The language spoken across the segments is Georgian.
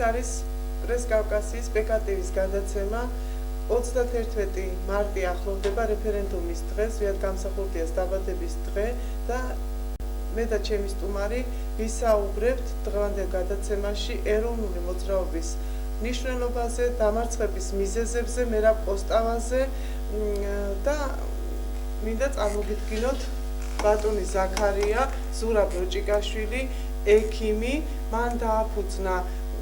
არის პრეს კავკასიის პეკატივის გადაცემა 31 მარტი ახლოვდება რეფერენდუმის დღე, ზვიად გამსახურდია დაბადების დღე და მე და ჩემი სტუმარი ვისაუბრებთ დღევანდელ გადაცემაში ეროვნული მოძრაობის მნიშვნელობაზე, დამარცხების მიზეზებზე, მერაბ კოსტავაზე და მინდა წარმოგიდგინოთ ბატონი ზაქარია ზურაბ როჭიკაშვილი, ექიმი, მან დააფუძნა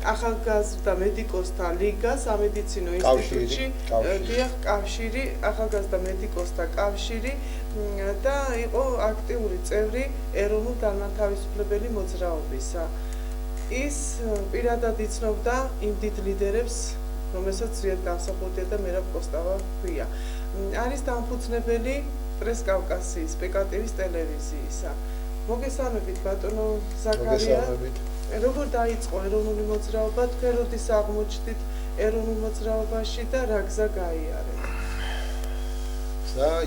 ახალგაზრდა მედიკოსთა ლიგა სამედიცინო ინსტიტუტში, კავშირი, ახალგაზრდა მედიკოსთა კავშირი და იყო აქტიური წევრი ეროვნულ-განმათავისუფლებელი მოძრაობისა. ის პირადად იცნობდა იმ დიდ ლიდერებს, რომელსაც ზვიად გამსახურდია და მერაბ კოსტავა ჰქვია. არის დამფუძნებელი პრეს კავკასიის პეკატივის ტელევიზიისა. მოგესალმებით ბატონო ზაქარია. როგორ დაიწყო ეროვნული მოძრაობა, თქვენ როდის აღმოჩნდით ეროვნულ მოძრაობაში და რა გზა გაიარეთ?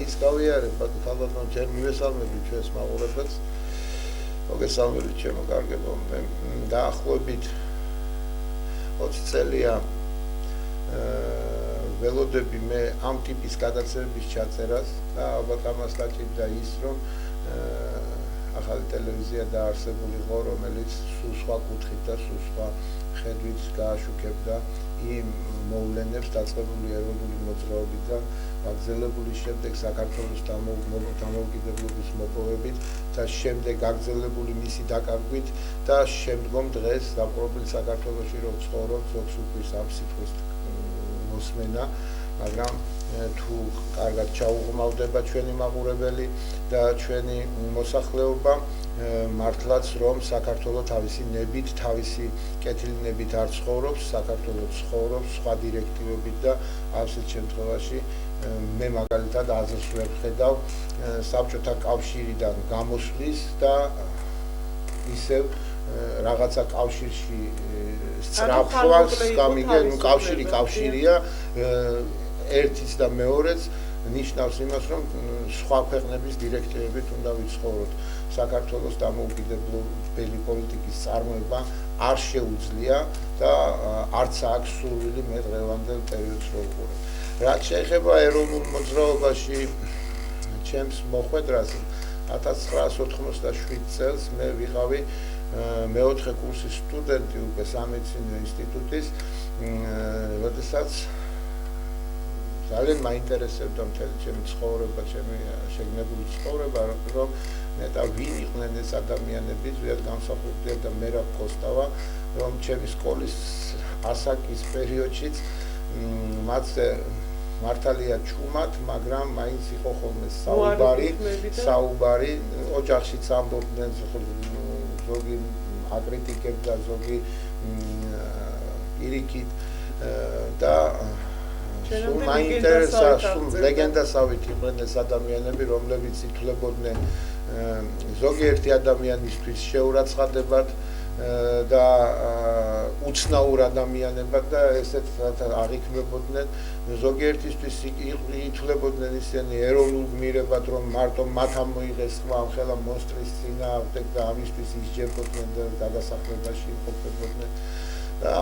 ის გავიარეთ, ბატონო, ჯერ მივესალმებით ჩვენს მაყურებელს. მოგესალმებით ჩემო კარგებო, მე დაახლოებით 20 წელია ველოდები მე ამ ტიპის გადაცემების ჩაწერას და ალბათ ამას დაჭირდა ის, რომ ახალი ტელევიზია დაარსებული იყო, რომელიც სულ სხვა კუთხით და სულ სხვა ხედვით გააშუქებდა იმ მოვლენებს დაწყებული ეროვნული მოძრაობიდან გაგრძელებული შემდეგ საქართველოს დამოუკიდებლობის მოპოვებით და შემდეგ გაგრძელებული მისი დაკარგვით და შემდგომ დღეს დაპყრობილ საქართველოში რომ ცხოვრობ, ზოგს უყვირს ამ სიტყვის მოსმენა, მაგრამ თუ კარგად ჩაუღმავდება ჩვენი მაყურებელი და ჩვენი მოსახლეობა, მართლაც რომ საქართველო თავისი ნებით, თავისი კეთილნებით არ ცხოვრობს, საქართველო ცხოვრობს სხვა დირექტივებით და ასეთ შემთხვევაში მე მაგალითად აზრს ვერ ვხედავ საბჭოთა კავშირიდან გამოსვლის და ისევ რაღაცა კავშირში სწრაფვას გამიგენ, კავშირია ერთიც და მეორეც ნიშნავს იმას, რომ სხვა ქვეყნების დირექტივებით უნდა ვიცხოვროთ. საქართველოს დამოუკიდებლობელი პოლიტიკის წარმოება არ შეუძლია და არც აქვს სურვილი მე დღევანდელ პერიოდს რო ვუყურებ. რაც შეეხება ეროვნულ მოძრაობაში ჩემს მოხვედრას 1987 წელს მე ვიყავი მეოთხე კურსის სტუდენტი უკვე სამედიცინო ინსტიტუტის, როდესაც ძალიან მაინტერესებდა მთელი ჩემი ცხოვრება, ჩემი შეგნებული ცხოვრება, რომ მეტა ვინ იყვნენ ეს ადამიანები, ზვიად გამსახურდია და მერაბ კოსტავა, რომ ჩემი სკოლის ასაკის პერიოდშიც მათზე მართალია ჩუმად, მაგრამ მაინც იყო ხოლმე საუბარი, ოჯახშიც ამბობდნენ, ზოგი აკრიტიკებდა, ზოგი პირიქით და სულ მაინტერესა, სულ ლეგენდასავით იყვნენ ეს ადამიანები, რომლებიც ითვლებოდნენ ზოგიერთი ადამიანისთვის შეურაცხადებად და უცნაურ ადამიანებად და ესეთ აღიქმებოდნენ, ზოგიერთისთვის ითვლებოდნენ ისინი ეროვნულ გმირებად, რომ მარტო მათ ამოიღეს ხმა ხელა მონსტრის წინააღმდეგ და ამისთვის ისჯებოდნენ და გადასახლებაში იმყოფებოდნენ და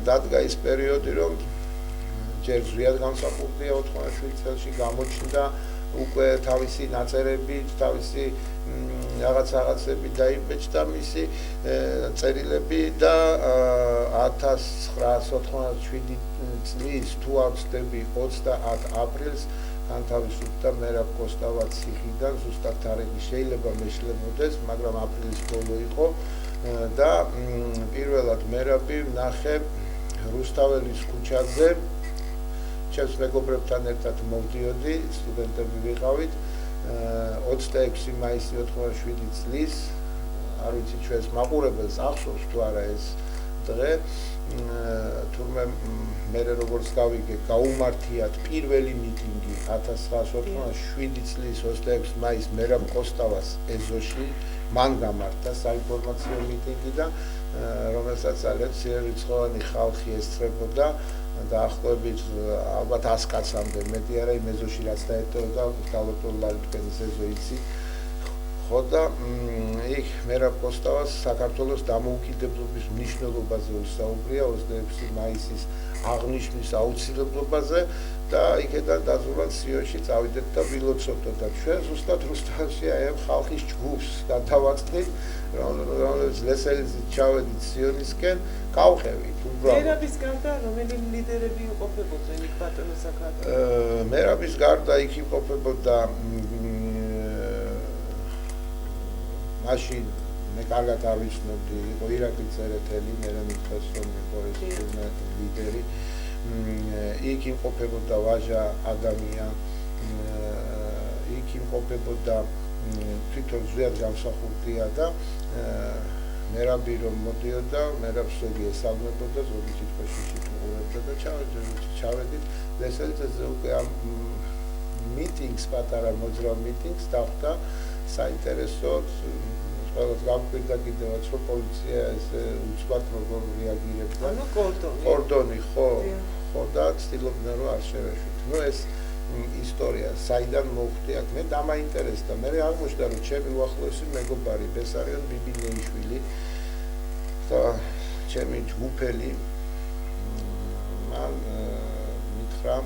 დადგა ის პერიოდი, რომ ჯერ ზვიად გამსახურდია 87 წელში გამოჩნდა უკვე თავისი ნაწერებით, თავისი რაღაცები დაიბეჭდა მისი წერილები და 1987 წლის თუ არ ვცდები 30 აპრილს განთავისუფლდა მერაბ კოსტავა ციხიდან, ზუსტად თარიღი შეიძლება მეშლებოდეს, მაგრამ აპრილის ბოლო იყო და პირველად მერაბი ვნახე რუსთაველის ქუჩაზე. ჩემს მეგობრებთან ერთად მოვდიოდი, სტუდენტები ვიყავით, 26 მაისი 87 წლის, არ ვიცი ჩვენს მაყურებელს ახსოვს თუ არა ეს დღე, თურმე მე როგორც გავიგე, გაუმართიათ პირველი მიტინგი 1987 წლის 26 მაისს მერაბ კოსტავას ეზოში, მან გამართა საინფორმაციო მიტინგი და რომელსაც ძალიან ცირერიცხოვანი ხალხი ესწრებოდა დაახლოებით ალბათ 100 კაცამდე მეტი არა იმ ეზოში რაც დაეტოვება გალოტოლარი თქვენის ეზო იცი ხო და იქ მერაბ კოსტავას საქართველოს დამოუკიდებლობის მნიშვნელობაზე უსაუბრია 26 მაისის აღნიშვნის აუცილებლობაზე და იქიდან დაზუსტად სიონში წავიდეთ და ვილოცავთ და ჩვენ ზუსტად რუსთავში აი ამ ხალხის ჯგუფს გადავაწყდით რომელიც ლესელიძე ჩავედით სიონისკენ გავხევით უბრალოდ მერაბის გარდა რომელი ლიდერები იმყოფებოდა იქ ბატონო საქართველოს მერაბის გარდა იქ იმყოფებოდა მაშინ მე კარგად არ ვიცნობდი იყო ირაკლი წერეთელი მე მითხეს რომ იყო ეს ლიდერი იქ იმყოფებოდა ვაჟა ადამია იქ იმყოფებოდა თვითონ ზვიად გამსახურდია და მერაბი რომ მოდიოდა მერაბს ზოგი ესალმებოდა ზოგი თითქოსში შეთუღურებდა და ჩავედით ლესელიძეზე უკვე ამ მიტინგს პატარა მოძრავ მიტინგს დახვდა საინტერესო ყველას გამკვირდა კიდევაც რომ პოლიცია ესე უცბად როგორ რეაგირებდა ანუ კორდონი ხო და ცდილობდნენ რომ არ შევეშვით ნუ ეს ისტორია საიდან მოხდა აქ მე დამაინტერესდა მე აღმოჩნდა რომ ჩემი უახლოესი მეგობარი ბესარიონ ბიბინეიშვილი და ჩემი ჯგუფელი მან მითხრა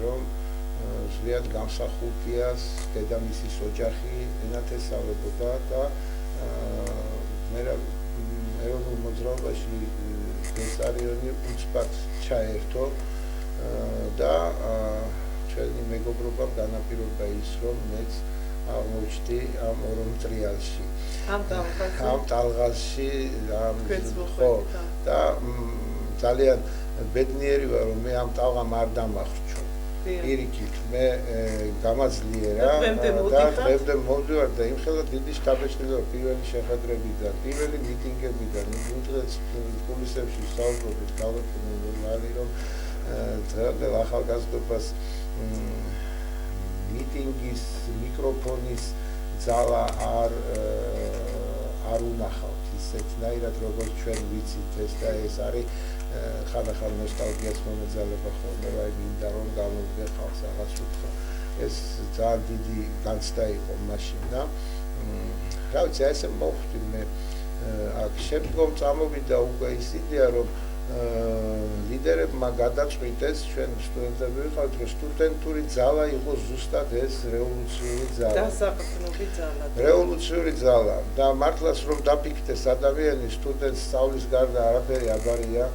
რომ ზვიად გამსახურდიას დედამისის ოჯახი ენათესავებოდა და მე ეროვნულ მოძრაობაში ბესარიონი უცბად ჩაერთო და ჩვენი მეგობრობამ განაპირობა ის რომ მეც აღმოჩნდი ამ ორომტრიალში ამ ტალღაში ხო და ძალიან ბედნიერი ვარ რომ მე ამ ტალღამ არ დამახრჩო პირიქით მე გამაძლიერა და დღემდე მოვდივარ და იმხელა დიდი შტაბეჭდილება პირველი შეხვედრებიდან პირველი მიტინგებიდან იმდროც კულისებში საუბრობთ გავაკეთე რომ დღემდე ახალგაზრდობას მიტინგის მიკროფონის ძალა არ უნახავთ ისეთნაირად როგორც ჩვენ ვიცით ეს და ეს არის ხანდახან ნოსტალგიას მომეძალება ხოლმე რა მინდა რომ გამოვიდე ხალხს რაღაც უთხრა ეს ძალიან დიდი განცდა იყო მაშინ და რა ვიცი ესე მოვხვდი მე აქ შემდგომ წამოვიდა უკვე ის იდეა რომ ლიდერებმა გადაწყვიტეს ჩვენ სტუდენტები ვიყავით რომ სტუდენტური ძალა იყოს ზუსტად ეს რევოლუციური ძალა დასაყრდნობი ძალა რევოლუციური ძალა და მართლაც რომ დაფიქრდეს ადამიანი სტუდენტს სწავლის გარდა არაფერი აბარია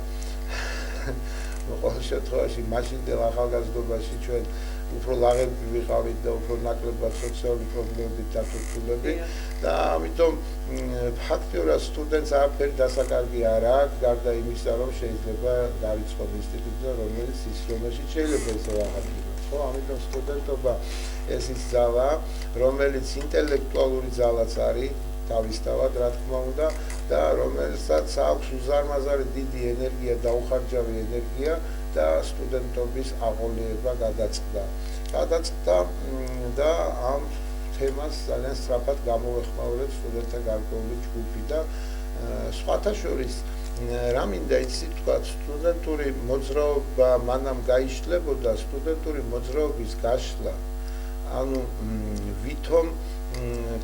ყოველ შემთხვევაში მაშინდელ ახალგაზრდობაში ჩვენ უფრო ლაღები ვიყავით და უფრო ნაკლებად სოციალური პრობლემებით დათურთულები და ამიტომ ფაქტიურად სტუდენტს არაფერი დასაკარგი არ აქვს გარდა იმისა რომ შეიძლება დავიწყოთ ინსტიტუტზე რომელიც ის რომელშიც შეიძლება ესე აღადგინოს ხო ამიტომ სტუდენტობა ეს ის ძალა რომელიც ინტელექტუალური ძალაც არის თავისთავად რა თქმა უნდა და რომელსაც აქვს უზარმაზარი დიდი ენერგია დაუხარჯავი ენერგია და სტუდენტობის აღოლიება გადაწყდა და ამ თემას ძალიან სწრაფად გამოვეხმაურეთ სტუდენტთა გარკვეული ჯგუფი და სხვათა შორის რა მინდა იცი თქვა სტუდენტური მოძრაობა მანამ გაიშლებოდა სტუდენტური მოძრაობის გაშლა ანუ ვითომ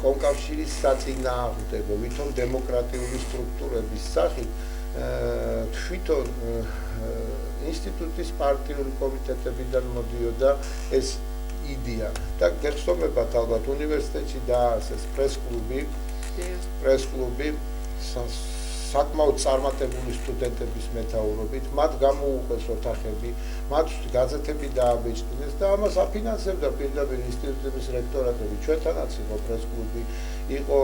კონკავშირის საწინააღმდეგო ვითომ დემოკრატიული სტრუქტურების სახით თვითონ ინსტიტუტის პარტიული კომიტეტებიდან მოდიოდა ეს იდეა და გეხსოვებათ ალბათ უნივერსიტეტში დააარსეს პრეს-კლუბი საკმაოდ წარმატებული სტუდენტების მეთაურობით მათ გამოუყვეს ოთახები მათ გაზეთები დააბეჭდინეს და ამას აფინანსებდა პირდაპირ ინსტიტუტების რექტორატები ჩვენთანაც იყო პრეს-კლუბი იყო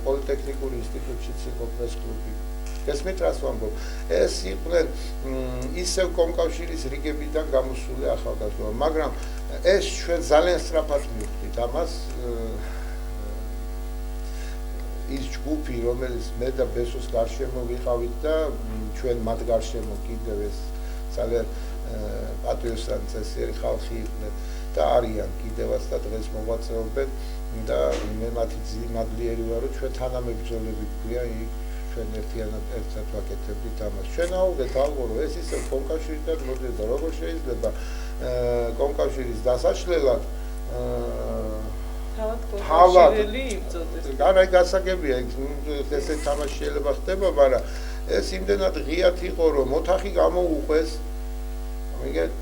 პოლიტექნიკური ინსტიტუტშიც იყო პრეს-კლუბი გესმით რას ვამბობ ეს იყვნენ ისევ კომკავშირის რიგებიდან გამოსული ახალგაზრდა მაგრამ ეს ჩვენ ძალიან სწრაფად მივხვდით ამას ის ჯგუფი რომელიც მე და ბესოს გარშემო ვიყავით და ჩვენ მათ გარშემო კიდევ ეს ძალიან პატრიოტული წესიერი ხალხი იყვნენ და არიან კიდევაც და დღეს მოღვაწეობენ და მე მათი ძიმადლიერი ვარ რომ ჩვენ თანამებრძოლები გვია იქ ჩვენ ერთად ვაკეთებდით ამას ჩვენ აუგეთ ალღო რომ ეს ისე კომკავშირიდან მოდიოდა როგორ შეიძლება კომკავშირის დასაშლელად თავად იბრძოდეს. განაი გასაგებია ესე თამაში შეიძლება ხდება, მაგრამ ეს იმდენად ღიად იყო, რომ ოთახი გამოუყვეს. მიგეთ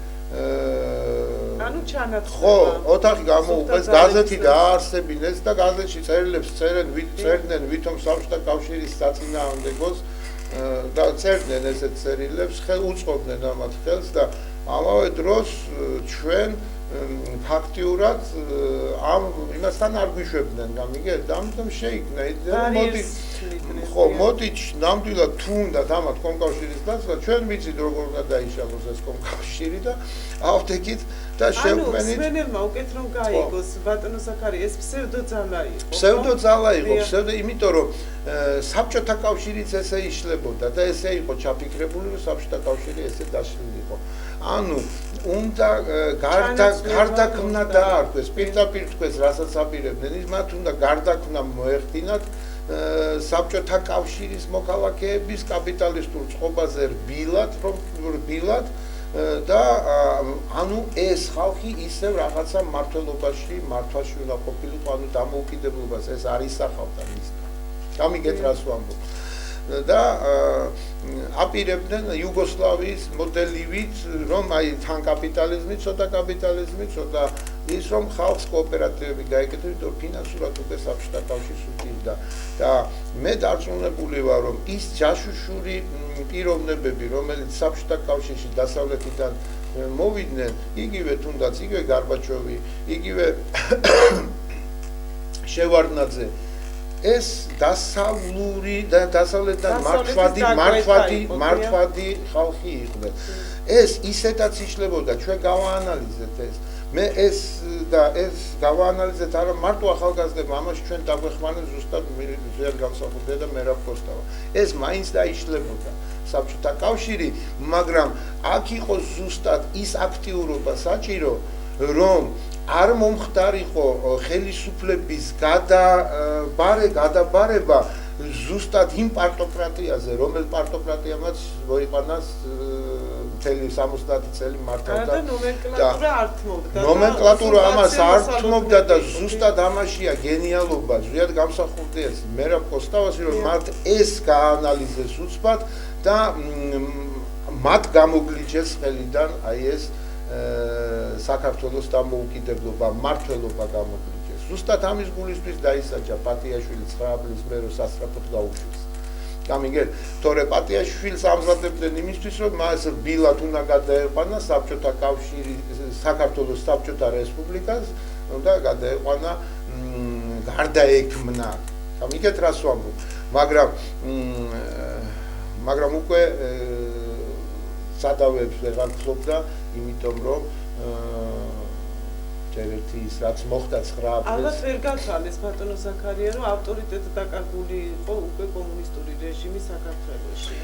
ანუ ჩანაცვლება. ხო, ოთახი გამოუყვეს, გაზეთი დაარსებინეს და გაზეთში წერილებს წერდნენ ვითომ საბჭოთა კავშირის საწინააღმდეგოს და წერდნენ ესეთ წერილებს, უწყობდნენ ამათ ხელს და ამავე დროს ჩვენ ფაქტიურად ამ იმასთან არ გვიშვებდნენ, გამიგეთ? ამიტომ შეიქმნა იდეა, მოდი ნამდვილად თუ უნდათ ამათ კომკავშირის დაცვა, ჩვენ ვიცით როგორ უნდა დაიშალოს ეს კომკავშირი და ავთეკით და შევქმნით. ანუ სვენელმა უკეთ რომ გაიგოს ბატონო ზაქარი, ეს ფსევდოძალა იყო. ფსევდოძალა იყო, იმიტომ რომ საბჭოთა კავშირიც ესე იშლებოდა და ესე იყო ჩაფიქრებული, რომ საბჭოთა კავშირი ესე დაშლილი იყო. ანუ უნდა გარდაქმნა დაარქვეს, პირდაპირ თქვეს, რასაც აპირებდნენ, მათ უნდა გარდაქმნა მოეხდინათ საბჭოთა კავშირის მოქალაქეების კაპიტალისტურ წყობაზე რბილად და ანუ ეს ხალხი ისევ რაღაცა მართლობაში მართვაში უნდა ყოფილიყო, ანუ დამოუკიდებლობას ეს არ ისახავდა მისგან. გამიგეთ რას ვამბობ. და აპირებდნენ იუგოსლავიის მოდელივით, რომ აი თან კაპიტალიზმი, ცოტა კაპიტალიზმი, ცოტა ის რომ ხალხს კოოპერატივები გაეკეთებინათ, იმიტომ ფინანსურად უკვე საბჭოთა კავშირს უჭირდა და მე დარწმუნებული ვარ, რომ ის ჯაშუშური პიროვნებები, რომელიც საბჭოთა კავშირში დასავლეთიდან მოვიდნენ, იგივე თუნდაც იგივე გარბაჩოვი, იგივე შევარდნაძე ეს დასავლური და დასავლეთიდან მართვადი ხალხი იყვნენ. ეს ისედაც იშლებოდა, ჩვენ გავაანალიზეთ ეს. მე ეს გავაანალიზეთ არა მარტო ახალგაზრდებმა, ამაში ჩვენ დაგვეხმარეთ ზუსტად ზეად გამსახურდია და მერაბ კოსტავა. ეს მაინც დაიშლებოდა საბჭოთა კავშირი, მაგრამ აქ იყო ზუსტად ის აქტიურობა საჭირო, რომ არ მომხდარიყო ხელისუფლების გადაბარება ზუსტად იმ პარტოკრატიაზე, რომელ პარტოკრატიამაც მოიყვანას მთელი 70 წელი მართავდა და ნომენკლატურა ართმობდა. ნომენკლატურა ამას ართმობდა და ზუსტად ამაშია გენიალობა, ზუსტად გამსახურდიას მერაბ კოსტავასი, რომ მათ ეს გაანალიზეს უცბად და მათ გამოგლიჩეს ხელიდან აი ეს საქართველოს დამოუკიდებლობა, მართლობა გამოგლიჩეს. ზუსტად ამის გულისთვის დაისაჯა პატიაშვილი 9 აპრილის მერე სასწრაფოდ გაუშვეს. გამიგეთ, თორე პატიაშვილს ამზადებდნენ იმისთვის, რომ მას რბილად უნდა გადაეყვანა საბჭოთა კავშირი, საქართველოს საბჭოთა რესპუბლიკას, უნდა გადაეყვანა გარდაექმნა. გამიგეთ რას ვამბობ, მაგრამ უკვე სადავეებს ვეღარ ფლობდა, იმიტომ რომ ჯერ ერთი ის რაც მოხდა 9 აპრილს. ალბათ ვერ გათვალეს ბატონო ზაქარია, რომ ავტორიტეტი დაკარგული იყო უკვე კომუნისტური რეჟიმი საქართველოში.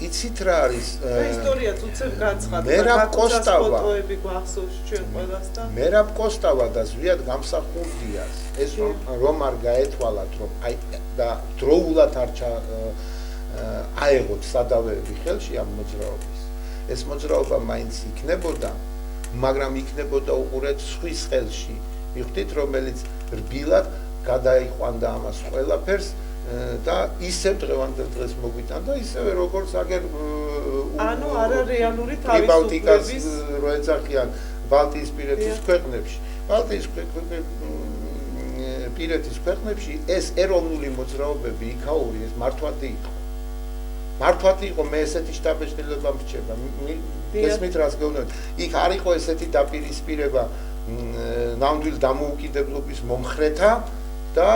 იცით რა არის? ისტორიაც უცებ გაცხადდა. მერაბ კოსტავა ფოტოები გვახსოვს ჩვენ ყველასთან. მერაბ კოსტავა და ზვიად გამსახურდიას. ეს რომ არ გაეთვალათ, რომ აი და დროულად არ აეღოთ სადავეები ხელში ამ მოძრაობის. ეს მოძრაობა მაინც იქნებოდა, მაგრამ იქნებოდა უყურეთ სხვის ხელში. მიხვდით, რომელიც რბილად გადაიყვანდა ამას ყველაფერს და ისევ დღევანდელ დღეს მოგვიტანდა და ისევე როგორც აგერ ანუ არარეალური თავისუფლების რო ეძახიან ბალტიისპირეთის ქვეყნებში. ბალტიისპირეთის ქვეყნებში ეს ეროვნული მოძრაობები იქაური ეს მართვადი იყო. მართვადი იყო, მე ესეთი შტაბ-ბეჭდილება მრჩება. გესმით რას გეუბნებით? იქ არ იყო ესეთი დაპირისპირება ნამდვილ დამოუკიდებლობის მომხრეთა და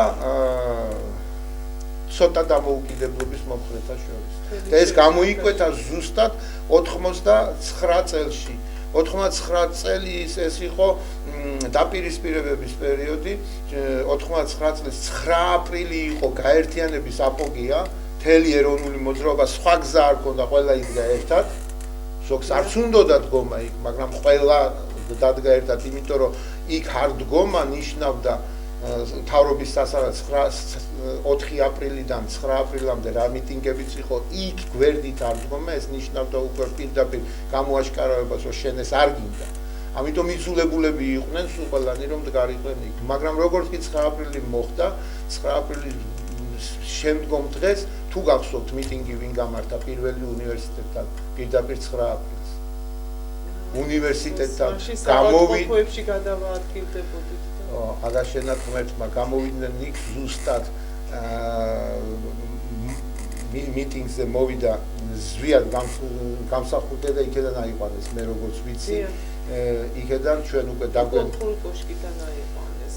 ცოტა დამოუკიდებლობის მომხრეთა შორის. და ეს გამოიკვეთა ზუსტად 89 წელში. 89 წელი ეს იყო დაპირისპირებების პერიოდი. 89 წლის 9 აპრილი იყო გაერთიანების აპოგეა. მთელი ეროვნული მოძრაობა სხვა გზა არ ქონდა, ყველა იდგა ერთად. ზოგს არც უნდოდა დგომა იქ, მაგრამ ყველა დადგა ერთად, იმიტომ რომ იქ არ დგომა ნიშნავდა მთავრობის სასარგებლოდ 4 აპრილიდან 9 აპრილამდე რა მიტინგებიც იყო, იქ გვერდით არ დგომა, ეს ნიშნავდა უკვე პირდაპირ გამოაშკარავებას, რომ შენ ეს არ გინდა. ამიტომ იძულებულები იყვნენ სულ ყველანი რომ დგარიყვნენ იქ. მაგრამ როგორც კი 9 აპრილი მოხდა, 9 აპრილის შემდგომ დღეს თუ გახსოვთ მიტინგი ვინ გამართა პირველი უნივერსიტეტთან პირდაპირ 9 აპრილს. უნივერსიტეტთან გამოვიდებში გადავაადგილდებოდით და აგაშენათ ღმერთმა გამოვიდნენ იქ ზუსტად მიტინგზე მოვიდა ზვიად გამსახურდა და იქიდან აიყვანეს მე როგორც ვიცი იქიდან ჩვენ უკვე დაგვენ კოშკიდან აიყვანეს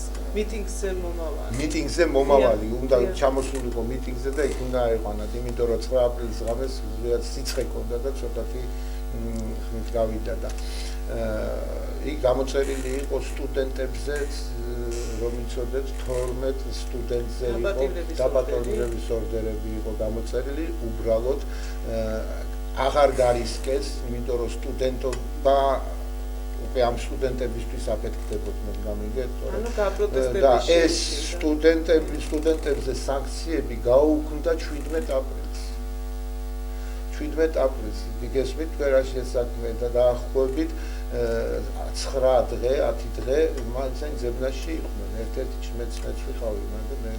მიტინგზე მომავალი უნდა ჩამოსულიყო მიტინგზე და იქ უნდა აიყვანათ იმიტომ რომ 9 აპრილის ღამეს ზვიად სიცხე ჰქონდა და ცოტათი ხმით გავიდა და იქ გამოწერილი იყო სტუდენტებზეც რომ იცოდეთ 12 სტუდენტზე იყო დაპატიმრების ორდერები იყო გამოწერილი უბრალოდ აღარ გარისკეს იმიტომ რომ სტუდენტობა უკვე ამ სტუდენტებისთვის აფეთქდებოდნენ გამიგეთ და ეს სტუდენტებზე სანქციები გაუქმდა 17 აპრილს 17 აპრილს გესმით თქვენ რა შესაძლოა და დაახლოებით 9 დღე 10 დღე მანცენ ზებნაში იყვნენ ერთ-ერთი მეცნიერს ვიყავი მაგრამ მე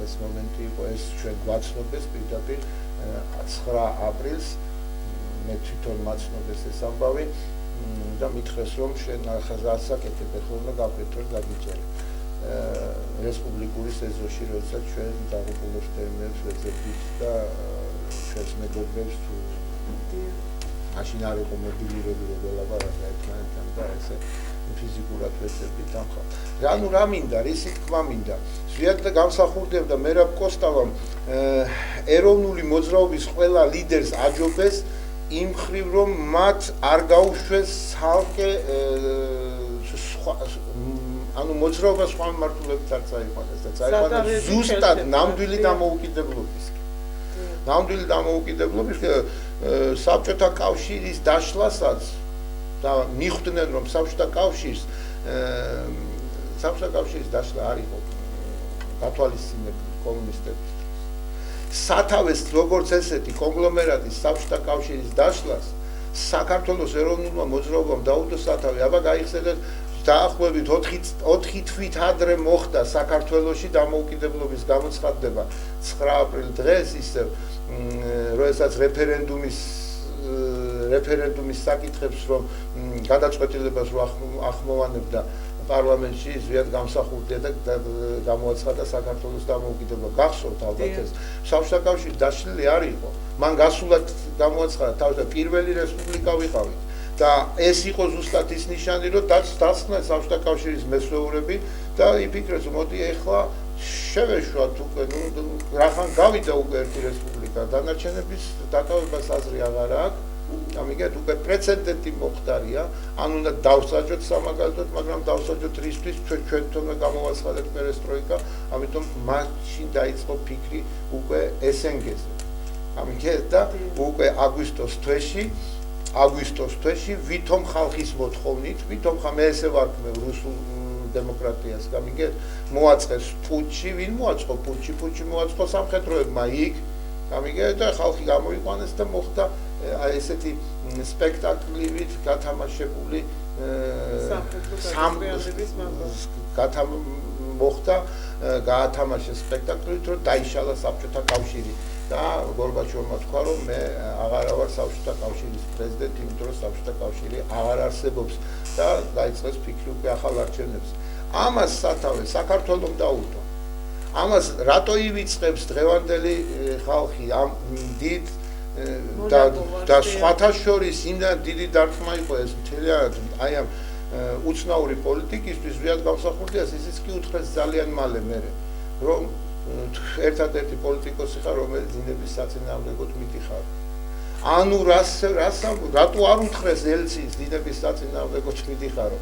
ეს მომენტი იყო ეს ჩვენ გვაცნობეს პირდაპირ 9 აპრილს მე თვითონ მაცნობეს ეს ამბავი და მითხრეს რომ შენ ახალგაზრდაკეთებ ხოლმე გაგვეთროს გაგიჭერე რესპუბლიკური სეზონში როდესაც ჩვენ დაღუპულებს ტერმინებს ვეძებდით და ჩვენს მეგობრებს თუ მაშინ არ იყო მობილირებული რომ ველაპარაკა ერთმანეთთან და ესე ფიზიკურად ვეძებდით ამხა ანუ რა მინდა რისი თქმა მინდა ზვიად და გამსახურდებდა მერაბ კოსტავამ ეროვნული მოძრაობის ყველა ლიდერს აჯობეს იმ ხრივ რომ მათ არ გაუშვეს ხალხი ანუ მოძრაობა სხვა მმართველებთან არ წაიყვანეს და წაიყვანეს ზუსტად ნამდვილი დამოუკიდებლობისკენ. ნამდვილი დამოუკიდებლობის საბჭოთა კავშირის დაშლასაც და მიხვდნენ რომ საბჭოთა კავშირის დაშლა არ იყო გათვალისწინებული კომუნისტების სათავეს როგორც ესეთი კონგლომერატის საბჭოთა კავშირის დაშლას საქართველოს ეროვნულმა მოძრაობამ დაუდო სათავე აბა გაიხსენეთ დაახლოებით 4 თვით ადრე მოხდა საქართველოში დამოუკიდებლობის გამოცხადება 9 აპრილ დღეს ისევ როდესაც რეფერენდუმის საკითხებს რომ გადაწყვეტილებას რო ახმოვანებდა პარლამენტში ზვიად გამსახურდია და გამოაცხადა საქართველოს დამოუკიდებლობა. გახსოვთ ალბათ ეს საბჭოთა კავშირის დაშლილი არ იყო. მან გასულად გამოაცხადა თავის პირველი რესპუბლიკა ვიყავით და ეს იყო ზუსტად ის ნიშანი რომ დასწრდნენ საბჭოთა კავშირის მესვეურები და იფიქრეს მოდი ეხლა შევეშვათ უკვე რახან გავიდა უკვე ერთი რესპუბლიკა დანარჩენების დაკავებას აზრი აღარ აქვს გამიგეთ უკვე პრეცედენტი მოხდარია ან უნდა დავსაჯოთ სამაგალითოდ მაგრამ დავსაჯოთ რისთვის ჩვენ თვითონვე გამოვაცხადეთ პერესტროიკა ამიტომ მაშინ დაიწყო ფიქრი უკვე SNG-ზე გამიგეთ და უკვე აგვისტოს თვეში ვითომ ხალხის მოთხოვნით ვითომ მე ესე ვარქმევ რუსულ დემოკრატიას გამიგეთ მოაწყეს პუტჩი ვინ მოაწყო პუტჩი მოაწყო სამხედროებმა იქ გამიგეთ და ხალხი გამოიყვანეს და მოხდა ესეთი სპექტაკლივით გათამაშებული მოხდა გაათამაშეს სპექტაკლით რომ დაიშალა საბჭოთა კავშირი და გორბაჩოვმა თქვა რომ მე აღარ ვარ საბჭოთა კავშირის პრეზიდენტი იმიტომ რომ საბჭოთა კავშირი აღარ არსებობს და დაიწყეს ფიქრი უკვე ახალ არჩევნებზე ამას სათავე საქართველოს დაუდო ამას რატო ივიწყებს დღევანდელი ხალხი ამ დიდ და სხვათა შორის იმდან დიდი დარტყმა იყო ეს მთლიანად აი ამ უცნაური პოლიტიკისთვის ზვიად გამსახურდიას ისიც კი უთხრეს ძალიან მალე მერე რომ ერთადერთი პოლიტიკოსი ხარ რომელიც დინების საწინააღმდეგოდ მიდიხარ ანუ რატო არ უთხრეს ელცის დინების საწინააღმდეგოდ მიდიხარო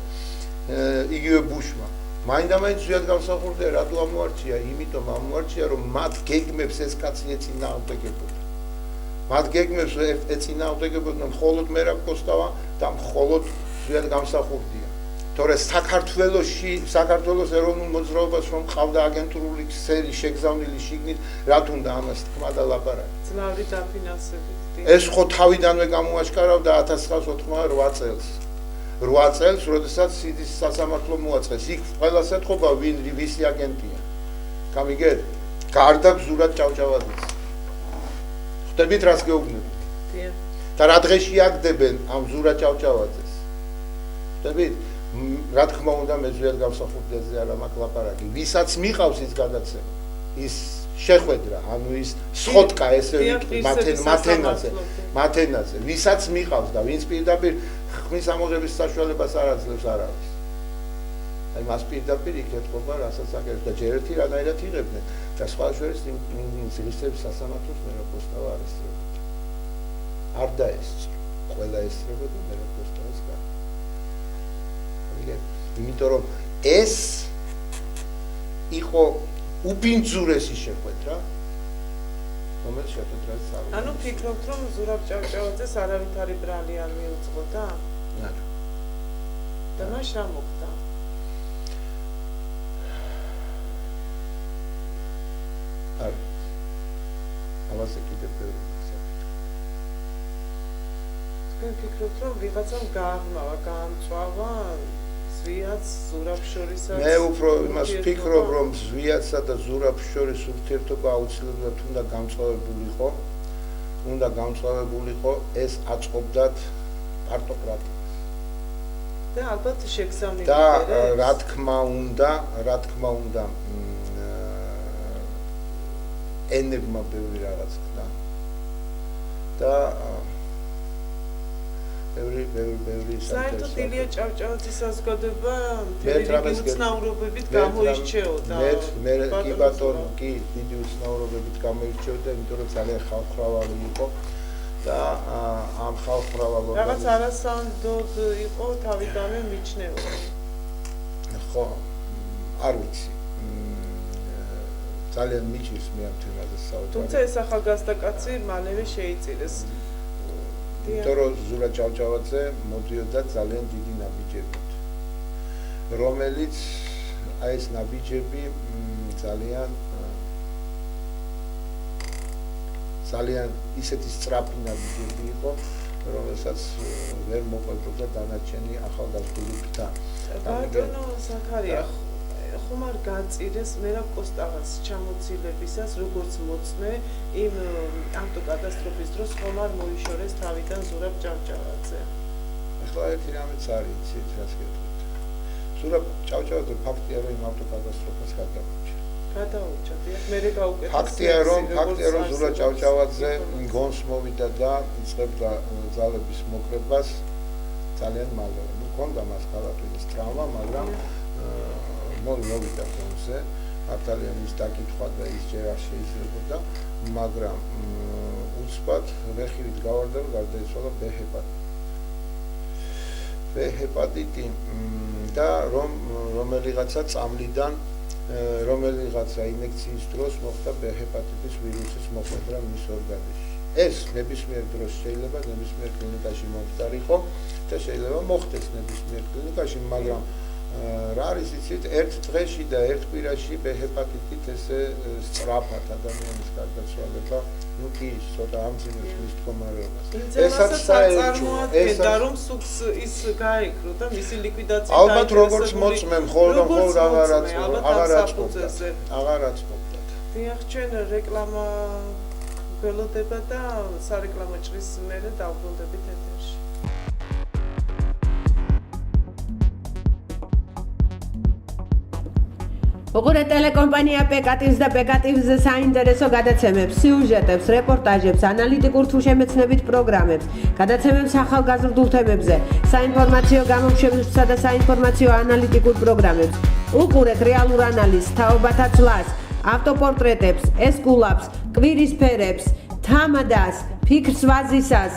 იგივე ბუშმა მაინდამაინც ზვიად გამსახურდია რატო ამოარჩია იმიტომ ამოარჩია რომ მათ გეგმებს ეს კაცი ეწინააღმდეგებოდა მათ გეგმებს ეწინააღმდეგებოდნენ მხოლოდ მერაბ კოსტავა და მხოლოდ ზვიად გამსახურდია თორე საქართველოს ეროვნულ მოძრაობას რომ ყავდა აგენტურული ქსელი შეგზავნილი შიგნით რათ უნდა ამას თქმა და ლაპარაკი ძნავი დაფინანსებით ეს ხო თავიდანვე გამოაშკარავდა 1988 წელს 8 წელს, როდესაც სიდის სასამართლო მოაწყეს. იქ ყველას ეთქობა ვინ ვისი აგენტია. გამიგეთ? გარდა გზურად ჭავჭავაძეს. ხვდებით რას გეუბნებით? დიახ. და რა დღეში აგდებენ ამ ზურა ჭავჭავაძეს. ხვდებით? რა თქმა უნდა მე ზუსტად გამსახურდაზე არა მაქვს ლაპარაკი. ვისაც მიყავს ის გადაცემა, ის შეხვედრა, ანუ ის სხოტკა ესე ვიტყვი მათენაზე, ვისაც მიყავს და ვინც პირდაპირ ხმის ამოღების საშუალებას არ აძლევს არავის. აი მას პირდაპირ იქ ეთქობა რასაც აკეთებს და ჯერ ერთი რანაირად იღებდნენ და სხვა შორის იმ ზღისების სასამართლოს მე რა პოსტავა არ ესწრებოდა. არ დაესწრო. ყველა ესწრებოდა მე რა პოსტავას გა. იმიტომ რომ ეს იყო უბინძურესი შეხვედრა, რომელიც შეხვედრას წავიდა. ანუ ფიქრობთ, რომ ზურაბ ჭავჭავაძეს არავითარი ბრალი არ მიუძღოდა? არა. და მას რა მოხდა? არა. ამაზე კიდევ ბევრი საკითხი. თქვენ ფიქრობთ, რომ ვიღაცამ გააღრმავა, გაამწვავა ზვიაც ზურაბს შორისაც? მე უფრო იმას ვფიქრობ, რომ ზვიაცსა და ზურაბს შორის ურთიერთობა აუცილებლად უნდა გამწვავებულიყო, ეს აწყობდათ პარტოკრატიას. და ალბათ შეგზავნილი და რა თქმა უნდა, ენებმა ბევრი რაღაც ხდა. და ბევრი საერთოდ ილია ჭავჭავაძის საზოგადოება მთელი უცნაურობებით გამოირჩეოდა. მე კი ბატონო, კი დიდი უცნაურობებით გამოირჩეოდა, იმიტომ რომ ძალიან ხალხმრავალი იყო და ამ ხალხმრავალ რაღაც არასანდოდ იყო თავიდანვე მიჩნეული. ხო, არ ვიცი. ძალიან მიჩნევს მე ამ თემაზე საუბარი. თუმცა ეს ახალგაზრდა კაცი მალევე შეიწირეს. იმიტომ რომ ზურა ჭავჭავაძე მოდიოდა ძალიან დიდი ნაბიჯებით, რომელიც აი ეს ნაბიჯები ძალიან ისეთი სწრაფი ნაბიჯები იყო, რომელსაც ვერ მოყვებოდა დანარჩენი ახალგაზრდული ფთა. ბატონო ზაქარია, ხომ არ გაწირეს მერაბ კოსტავას ჩამოცილებისას, როგორც მოწმე იმ ავტოკატასტროფის დროს ხომ არ მოიშორეს თავიდან ზურაბ ჭავჭავაძე? ახლა ერთი რამეც არის, იცით რას გეტყვით. ზურაბ ჭავჭავაძე ფაქტია, რომ იმ ავტოკატასტროფას გადაუჭა, დიახ, მერე გაუკეთეს. ფაქტია, რომ ზურაბ ჭავჭავაძე გონს მოვიდა და იწყებდა ძალების მოკრებას ძალიან მალევე. მქონდა მას ხალატვინის ტრავმა, მაგრამ მოვიდა გონზე, მართალია მის დაკითხვა და ის ჯერ არ შეიძლებოდა, მაგრამ უცბად ვეხილით გავარდა, რომ გარდაიცვალა ბ-ჰეპატიტი და რომელიღაცა წამლიდან რომელიღაცა ინექციის დროს მოხდა ბ-ჰეპატიტის ვირუსის მოხვედრა მის ორგანიზმში. ეს ნებისმიერ დროს შეიძლება ნებისმიერ კლინიკაში მომხდარიყო და შეიძლება მოხდეს ნებისმიერ კლინიკაში, მაგრამ რა არის იცით, ერთ დღეში და ერთ კვირაში ბ-ჰეპატიტით ესე სწრაფად ადამიანის გარდაცვალება, ну კი, ცოტა ამძიმებს მის მდგომარეობას. ესაც წარმოადგენდა, რომ სუქს ის გაეკრო და მისი ლიკვიდაცია დაიწყო. ალბათ როგორც მოწმე, მხოლოდ აღარ აწყობდათ. დიახ, ჩვენ რეკლამა გველოდება და სარეკლამო ჭრის მერე დავბრუნდებით ეთერში. უყურე ტელეკომპანია პეკატივს და პეკატივზე საინტერესო გადაცემებს, სიუჟეტებს, რეპორტაჟებს, ანალიტიკურ თუ შემეცნებით პროგრამებს, გადაცემებს ახალგაზრდულ თემებზე, საინფორმაციო გამომშვებებსა და საინფორმაციო ანალიტიკურ პროგრამებს. უყურეთ რეალურ ანალიზს, თაობათა ცვლას, ავტოპორტრეტებს, ესკულაპს, კვირისფერებს, თამადას, ფიქრს ვაზისას.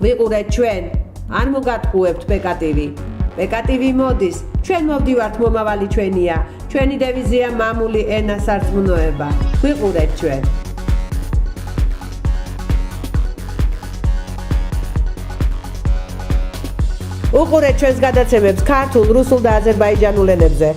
გვიყურეთ ჩვენ, არ მოგატყუებთ პეკატივი. პეკატივი მოდის, ჩვენ მოვდივართ, მომავალი ჩვენია. ჩვენი დევიზია მამული ენა სარწმუნოება. გვიყურეთ ჩვენ. უყურეთ ჩვენს გადაცემებს ქართულ, რუსულ და აზერბაიჯანულ ენებზე.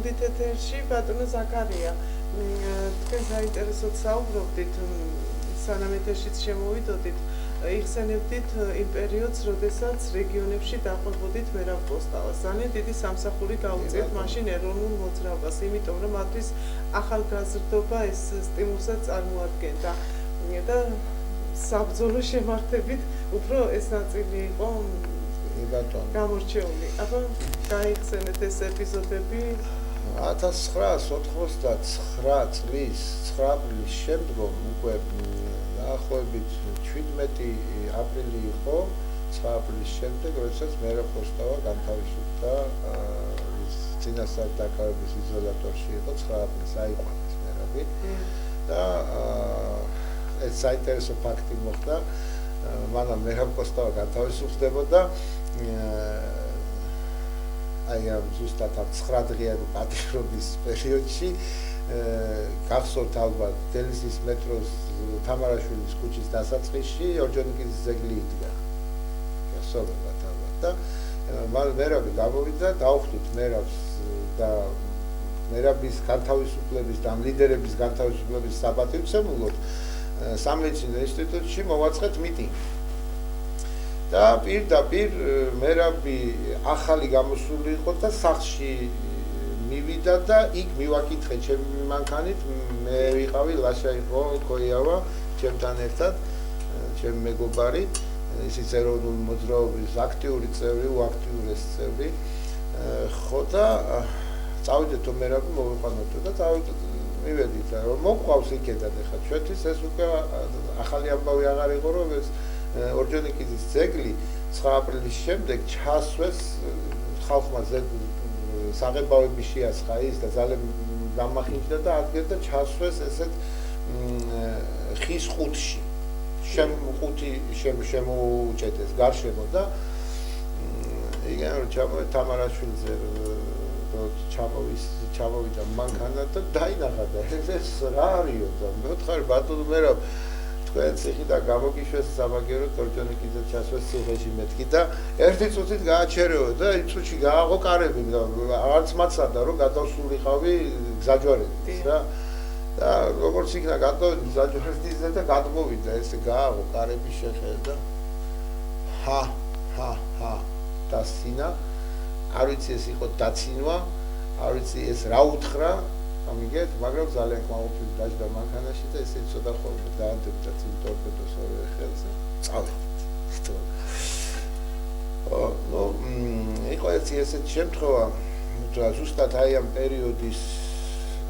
მოვიდით ეთერში, ბატონო ზაქარია. თქვენ საინტერესოდ საუბრობდით, სანამ ეთერშიც შემოვიდოდით, იხსენებდით იმ პერიოდს, როდესაც რეგიონებში დაყვებოდით მერაბ-პოსტალას. ძალიან დიდი სამსახური გაუწიეთ მაშინ ეროვნულ მოძრაობას, იმიტომ რომ მათთვის ახალგაზრდობა ეს სტიმულსაც წარმოადგენდა. და საბრძოლო შემართებით უფრო ეს ნაწილი იყო გამორჩეული. აბა გაიხსენეთ ეს ეპიზოდები 1989 წლის 9 აპრილის შემდგომ უკვე დაახლოებით 17 აპრილი იყო 9 აპრილის შემდეგ, როდესაც მერაბ-პოსტავა განთავისუფლდა წინასწარ დაკავების იზოლატორში იყო 9 აპრილს აიყვანეს მერაბი და ეს საინტერესო ფაქტი მოხდა. მანამ მერაბ-პოსტავა განთავისუფლდებოდა აი ამ ზუსტად 9 დღიანი პატიმრობის პერიოდში გახსოვთ ალბათ დელიზის მეტროს თამარაშვილის ქუჩის დასაწყისში ორჯონიკიძის ძეგლი იდგა. გახსოვთ ალბათ და მერაბი გამოვიდა, დაუხდით მერაბს და მერაბის განთავისუფლების და ამ ლიდერების განთავისუფლების საპატივცემულოდ სამედიცინო ინსტიტუტში მოვაწყეთ მიტინგი. და პირდაპირ მერაბი ახალი გამოსული იყო და სახლში მივიდა და იქ მივაკითხე ჩემი მანქანით, მე ვიყავი ლაშა იყო ქოიავა ჩემთან ერთად, ჩემი მეგობარი, ისიც ეროვნული მოძრაობის აქტიური წევრი, უაქტიურეს წევრი. ხო და წავიდეთ მერაბი მოვიყვანოთ და წავიდეთ მივედით რომ მოყვავს იქედან ახლა ჩვენთვის ეს უკვე ახალი ამბავი აღარ იყო რომ ეს ორჯონიკიძის ძეგლი 9 აპრილის შემდეგ ჩასვეს ხალხმა საღებავების შეასხა ის და ძალიან გამახინჯდა და ადგენდა ჩასვეს ესეთ ხის ყუთში ხუთი შემოუჭედეს გარშემო და იგივე რომ თამარაშვილზე ჩამოვიდა მანქანა და დაინახა და ეს რა არისო და მეთხარ ბატონო მერაბ თქვენ ციხიდან გამოგიშვეს სამაგიეროდ ორჯონიკიძე ჩასვეს ციხეში მეთქი და ერთი წუთით გააჩერეო და იმ წუთში გააღო კარები და არც მაცადა რომ გადავსულიყავი გზაჯვარედის რა და როგორც იქნა გადავედი გზაჯვარედის და გადმოვიდა ეს გააღო კარები შეხედა ჰა და სინა არ ვიცი ეს იყო დაცინვა არ ვიცი ეს რა უთხრა ამიგეთ მაგრამ ძალიან კმაყოფილი დაждდა მანქანაში და ესე ცოტა ხოლმე დაანდებდა წინ ტორპედოს ორივე ხელზე წავედით ნუ იყო ესეთი შემთხვევა რა ზუსტად აი ამ პერიოდის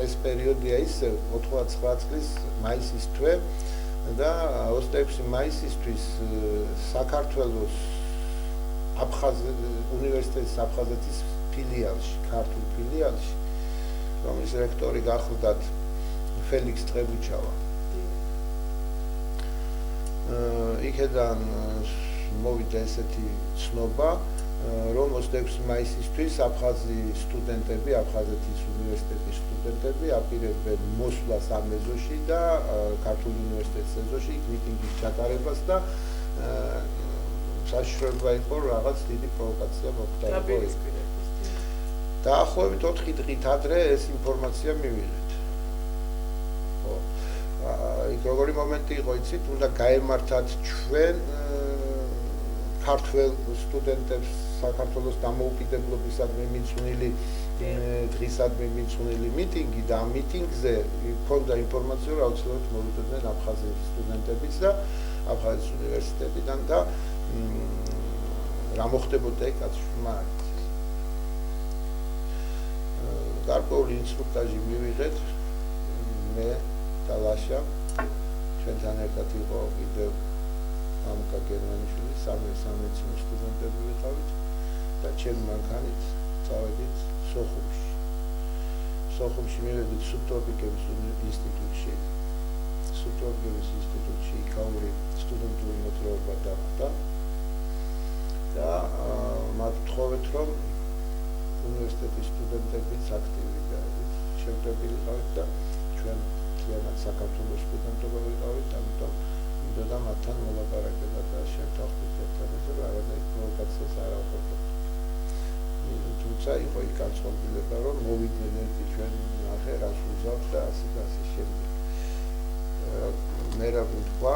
ეს პერიოდია ისე 99 წლის მაისის თვე და 26 მაისისთვის საქართველოს უნივერსიტეტის აფხაზეთის ფილიალში, ქართულ ფილიალში, რომლის რექტორი გახლდათ ფელიქს ტრებუჩავა. იქედან მოვიდა ესეთი ცნობა, რომ 26 მაისისთვის აფხაზი სტუდენტები, აფხაზეთის უნივერსიტეტის სტუდენტები აპირებენ მოსვლას ამ ეზოში და ქართულ უნივერსიტეტის ეზოში იქ მიტინგის ჩატარებას და საშუალება იყო რაღაც დიდი პროვოკაცია მოხდარიყო. დაახლოებით 4 დღით ადრე ეს ინფორმაცია მივიღეთ. ხო. იქ როგორი მომენტი იყო, იცით, უნდა გაემართათ ჩვენ ქართველ სტუდენტებს საქართველოს დამოუკიდებლობისადმი მიცვნილი დღისადმი მიცვნილი მიტინგი და ამ მიტინგზე ჰქონდა ინფორმაცია, რომ აუცილებლად მოვიდნენ აფხაზეთის სტუდენტებიც და აფხაზეთის უნივერსიტეტიდან და რა მოხდებოდა ეგ კაცშმართ. გარკვეული ინსტრუქტაჟი მივიღეთ მე და ლაშა ჩვენთან ერთად იყო კიდევ ამკა გერმანიშვილი სამედიცინო სტუდენტები ვიყავით და ჩემი მანქანით წავედით სოხუმში მივედით სუბტროპიკების ინსტიტუტში იქაური სტუდენტური მოძრაობა დახვდა და მათ ვთხოვეთ რომ უნივერსიტეტის სტუდენტებიც აქტიური შევდრებილიყავით და ჩვენ მთლიანად საქართველოს სტუდენტობა ვიყავით, ამიტომ მინდოდა მათთან მოლაპარაკება და შევთანხმდით ერთმანეთს, რომ არანაირ პროვოკაციას არ ავხერხებთ. თუმცა იყო იქ განწყობილება, რომ მოვიდნენ ერთი ჩვენ ნახე რას უზავს და ასე და ასე შემდეგ. მე რა ვთქვა,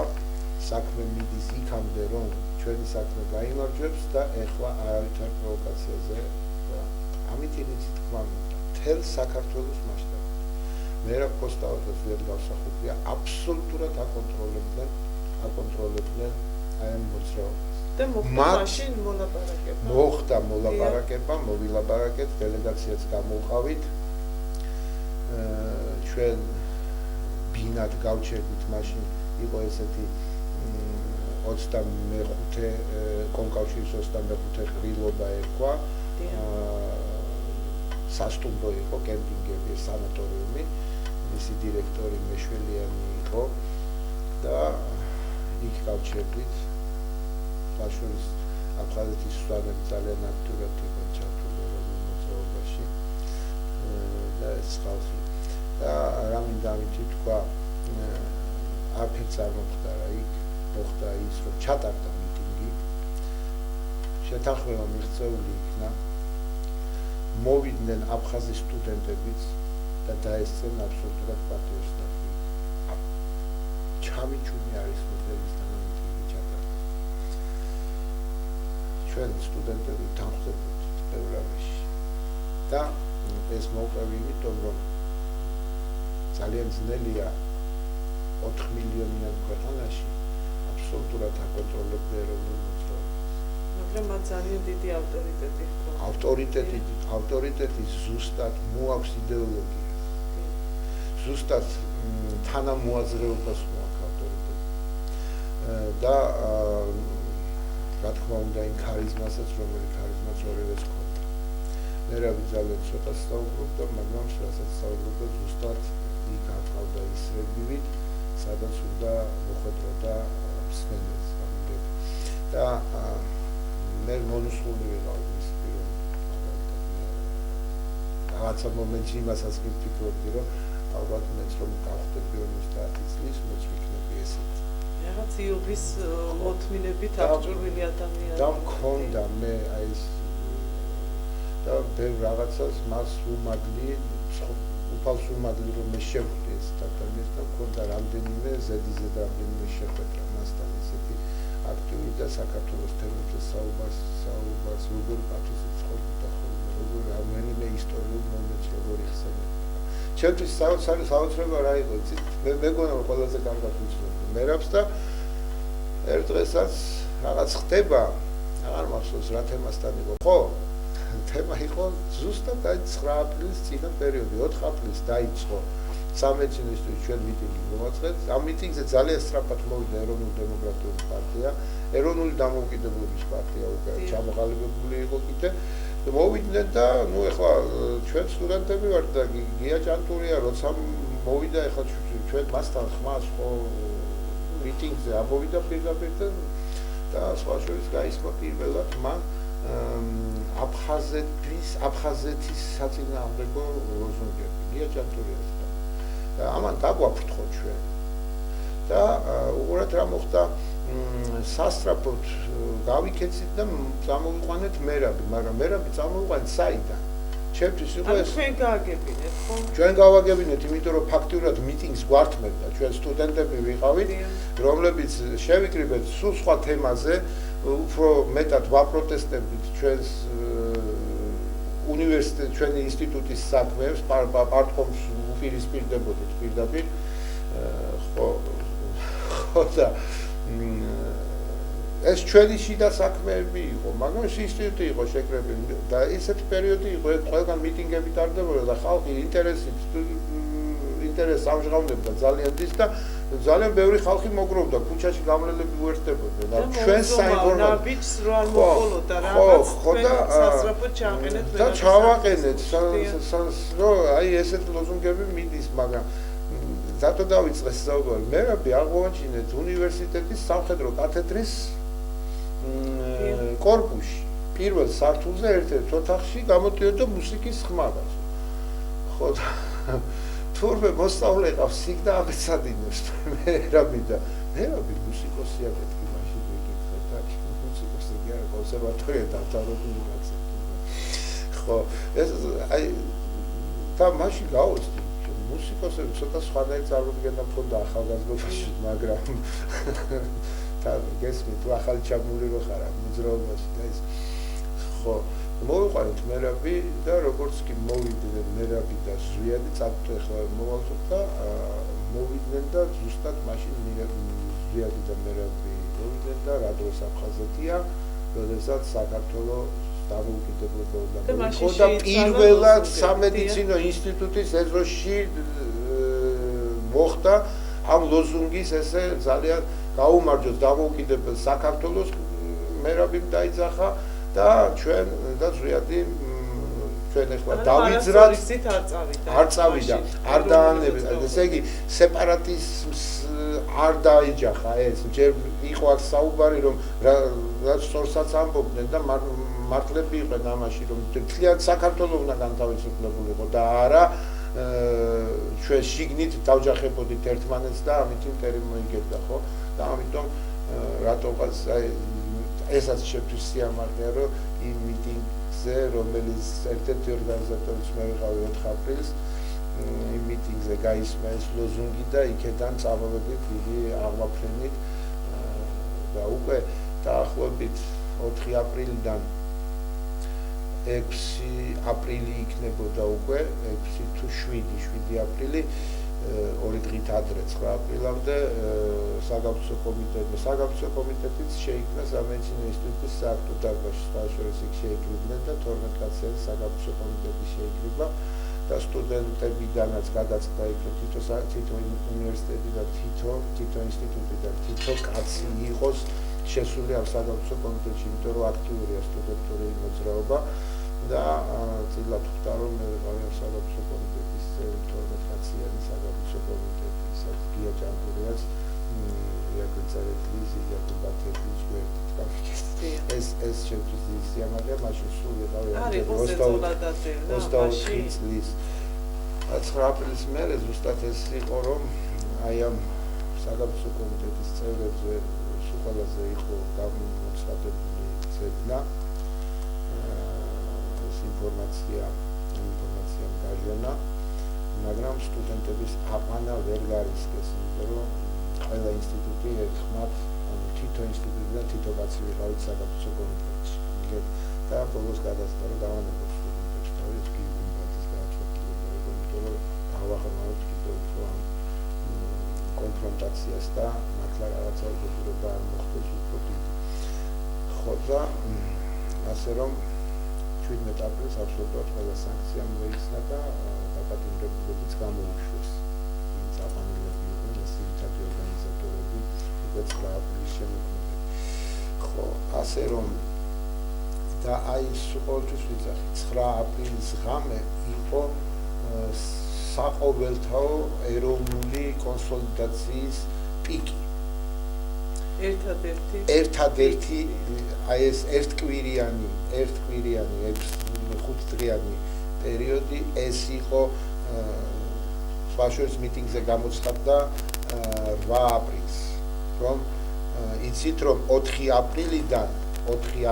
საქმე მიდის იქამდე, რომ ჩვენი საქმე გაიმარჯვებს და ეხლა არავითარ პროვოკაციაზე და ამით იცით თქვა მთელ საქართველოს მასშტაბით. მე რა პოსტავადაც ვერ გავსახურდია, აბსოლუტურად აკონტროლებდნენ აი ამ მოძრაობას. და მაშინ მოლაპარაკება. მოხდა მოლაპარაკება, მოვილაპარაკეთ, დელეგაციაც გამოვყავით. ჩვენ ბინად გავჩერდით, მაშინ იყო ესეთი 25 კონკავშირის 25 ყრილობა ერქვა. სასტუმრო იყო, კემპინგები, სანატორიუმი, მისი დირექტორი მეშველიანი იყო და იქ გავჩერდით. ბაშურის აფხაზეთის სვანები ძალიან აქტიურად იყო ჩართული მოძრაობაში და ეს ხალხი და რა მინდა ამითი თქვა, არაფერს არ მოხდა იქ, მოხდა ის, რომ ჩატარდა მიტინგი, შეთანხმება მიღწეული იქნა, მოვიდნენ აფხაზის სტუდენტებიც და დაესწრნენ აბსოლუტურად პატრიოტიზმი. ჩამიჩუმი არის მოდელისთან ამ მიტინგი ჩატარდა. ჩვენ სტუდენტები თანხმდებოდით ევროპაში და ეს მოვყევი იმიტომ, რომ ძალიან ძნელია 4 მილიონიან ქვეყანაში აბსოლუტურად აკონტროლებდა ეროვნულ მოძრაობას. მაგრამ მათ ძალიან დიდი ავტორიტეტი ჰქონდა. ავტორიტეტი ზუსტად მოაქვს იდეოლოგიას. ზუსტად თანამოაზრეობას მოაქვს ავტორიტეტი. და რა თქმა უნდა იმ ქარიზმასაც, რომელიც ქარიზმაც ორივეს ჰქონდა. მე რა ძალიან ცოტა საუბრობდა, მაგრამ რასაც საუბრობდა ზუსტად იქ ატყავდა ის რეგივით, სადაც უნდა მოხვედროდა მსმენელს ამბებ. და მე მონუსხული ვიყავი მის პიროვნებით. რაღაცა მომენტში იმასაც ვფიქრობდი, რომ ალბათ მეც რომ გავხდები 50 წლის, მეც ვიქნები ესეთ. რაღაც იობის მოთმინებით აღჭურვილი ადამიანი. და მქონდა მე აი ეს და ბევრ რაღაცას მას უმადლი უფალს უმადლი რომ მე შევხვდი ეს ადამიანს და მქონდა რამდენიმე ზედიზედ რამდენიმე შეხვედრა მასთან ესეთი აქტიური და საქართველოს თემებზე საუბარს როგორ პათოსით ცხოვრობდა ხოლმე, როგორ რამდენიმე ისტორიულ მომენტს როგორ იხსენებდა. ჩემთვის საოცრება რა იყო, იცით, მე მეგონა რომ ყველაზე კარგად ვიცნობდი მერაბს და ერთ დღესაც რაღაც ხდება, აღარ მახსოვს რა თემასთან იყო, ხო? თემა იყო ზუსტად აი 9 აპრილის წინა პერიოდი, 4 აპრილს დაიწყო სამეცნიერო ჩვენ მიტინგი მოვაწყეთ. ამ მიტინგზე ძალიან სწრაფად მოვიდა ეროვნული დემოკრატიული პარტია, ეროვნული დამოუკიდებლობის პარტია უკვე ჩამოყალიბებული იყო კიდე. მოვიდნენ და ნუ ეხლა ჩვენ სტუდენტები ვართ და გია ჭანტურია, როცა მოვიდა ეხლა ჩვენ მასთან ხმას ხო მიტინგზე ამოვიდა პირდაპირ და სხვა შორის გაისმა პირველად მან აფხაზეთის საწინააღმდეგო ლოზუნგები გია ჭანტურიასთან. და ამან დაგვაფრთხო ჩვენ. და უყურეთ რა მოხდა, სასტრაფოდ გავიქეცით და წამოვიყვანეთ მერაბი, მაგრამ მერაბი წამოვიყვანეთ საიდან? ჩემთვის იყო ეს ჩვენ გააგებინეთ, ხო? ჩვენ გავაგებინეთ, იმიტომ რომ ფაქტიურად მიტინგს გვართმევდა, ჩვენ სტუდენტები ვიყავით, რომლებიც შევიკრიბეთ სულ სხვა თემაზე, უფრო მეტად ვაპროტესტებდით ჩვენს უნივერსიტეტ, ჩვენი ინსტიტუტის საქმეებს, პარტკომს უპირისპირდებოდით პირდაპირ, ხო და ეს ჩვენი შიდა საქმეები იყო, მაგრამ ეს ინსტიტუტი იყო შეკრებილი და ესეთი პერიოდი იყო, ყველგან მიტინგები ტარდებოდა და ხალხი ინტერესს ამჟღავნებდა ძალიან დიდ და ძალიან ბევრი ხალხი მოგროვდა, ქუჩაში გამლელები უერთდებოდნენ და ჩვენ საინფორმაციო რო არ მოყოლოდა რაღაც სასწრაფოდ ჩააყენეთ და ჩავაყენეთ რომ აი ესეთ ლოზუნგები მიდის, მაგრამ ზატო დავიწყეს საუბარი. მერაბი აღმოაჩინეთ უნივერსიტეტის სამხედრო კათედრის კორპუსში. პირველ სართულზე ერთ-ერთ ოთახში გამოდიოდა მუსიკის ხმაა. ხო და თურმე მოსწავლე ყავს იქ და აღეცადინებს მერაბი მუსიკოსია მეთქი მაშინ ვიკითხე და მუსიკოსი კი არა კონსერვატორია დავთარებული რაღაცა. ხო ეს აი და მაშინ გავუწდი მუსიკოსები ცოტა სხვანაირ წარმოდგენა მქონდა ახალგაზრდობაში მაგრამ და გესმით თუ ახალი ჩამული რო ხარ ამ მოძრაობაში და ეს ხო მოვიყვანეთ მერაბი და როგორც კი მოვიდნენ მერაბი და ზვიადი წავთ ახლა მოვალთოთ და მოვიდნენ და ზუსტად მაშინ ზვიადი და მერაბი მოვიდნენ და რა დროს აფხაზეთია როდესაც საქართველოს დამოუკიდებლობა მოიხო და პირველად სამედიცინო ინსტიტუტის ეზოში მოხდა ამ ლოზუნგის ესე ძალიან გაუმარჯოს დამოუკიდებელ საქართველოს მერაბი დაიძახა და ჩვენ და ზვიადი ჩვენ ახლა დავიძრათ არ წავიდა არ დაანებეთ ესე იგი სეპარატიზმს არ დაიჯახა ეს ჯერ იყო აქ საუბარი რომ რაც სწორსაც ამბობდნენ და მართლები იყვნენ ამაში რომ მთლიან საქართველოს უნდა განთავისუფლებულიყო და არა ჩვენ შიგნით დავჯახებოდით ერთმანეთს და ამით მტერი მოიგებდა ხო და ამიტომ რატომღაც ესაც შეფრის სიამაყეა რომ იმ მიტინგზე რომელიც ერთ-ერთი ორგანიზატორიც მე ვიყავი 4 აპრილს იმ მიტინგზე გაისმა ეს ლოზუნგი და იქიდან წამოვედით დიდი აღმაფრენით და უკვე დაახლოებით 4 აპრილიდან 6 აპრილი იქნებოდა უკვე 6 თუ 7 აპრილი ორი დღით ადრე 9 აპრილამდე საგამოძიებო კომიტეტიც შეიქმნა სამედიცინო ინსტიტუტის საერთო დარბაზში სხვადასხვა იქ შეიკრიბნენ და 12 კაციანი საგამოძიებო კომიტეტი შეიკრიბა და სტუდენტებიდანაც გადაწყდა იქ თითო უნივერსიტეტი და თითო ინსტიტუტი და თითო კაცი იყოს შესული ამ საგამოძიებო კომიტეტში იმიტომ რომ აქტიურია სტუდენტური მოძრაობა და წილად ხვდა რომ მე ვიყავი ამ საგამოძიებო კომიტეტის 12 კაციანი საგამოძიებო კომიტეტი ისაც გია ჯანტურიაც იაკუცარეთის იაკუბათების გვერდით გავიქცეთ ეს შეფრიზის სიამაყეა მაშინ სულ ვიყავი არის 24 წლის 9 აპრილის მერე ზუსტად ეს იყო რომ აი ამ საგამოძიებო კომიტეტის წევრებზე ყველაზე იყო გამოცხადებული ცედნა ეს ინფორმაციამ გაჟონა მაგრამ სტუდენტების აყვანა ვერ გარისკეს იმიტომ რომ ყველა ინსტიტუტი ერთხმად თითო ინსტიტუტიდან თითო კაცი ვიყავით საგამოძიებო კომიტეტში და ბოლოს გადაწყდა რომ დავანებოთ სტუდენტებს და ეს კი გუმბათის გააჩვენებია იმიტომ რომ დავახმაროთ კიდევ უფრო ამ კონფრონტაციას და მართლა რაღაცა უბედურება არ მოხდეს უფრო დიდი. ხო და ასე რომ 17 აპრილს აბსოლუტურად ყველა სანქცია მოიხსნა და დაპატიმრებულებიც გამოუშვეს. ვინც აყვანილები იყვნენ ეს ძირითადი ორგანიზატორები უკვე 9 აპრილის შემოქმედებით. ხო, ასე რომ და აი ყოველთვის ვიძახი 9 აპრილის ღამე იყო საყოველთაო ეროვნული კონსოლიდაციის პიკი. ერთადერთი აი ეს ერთკვირიანი 5 დღიანი პერიოდი ეს იყო სპაშოვის მიტინგზე გამოცხადდა 8 აპრილს რომ იცით რომ 4 აპრილიდან 8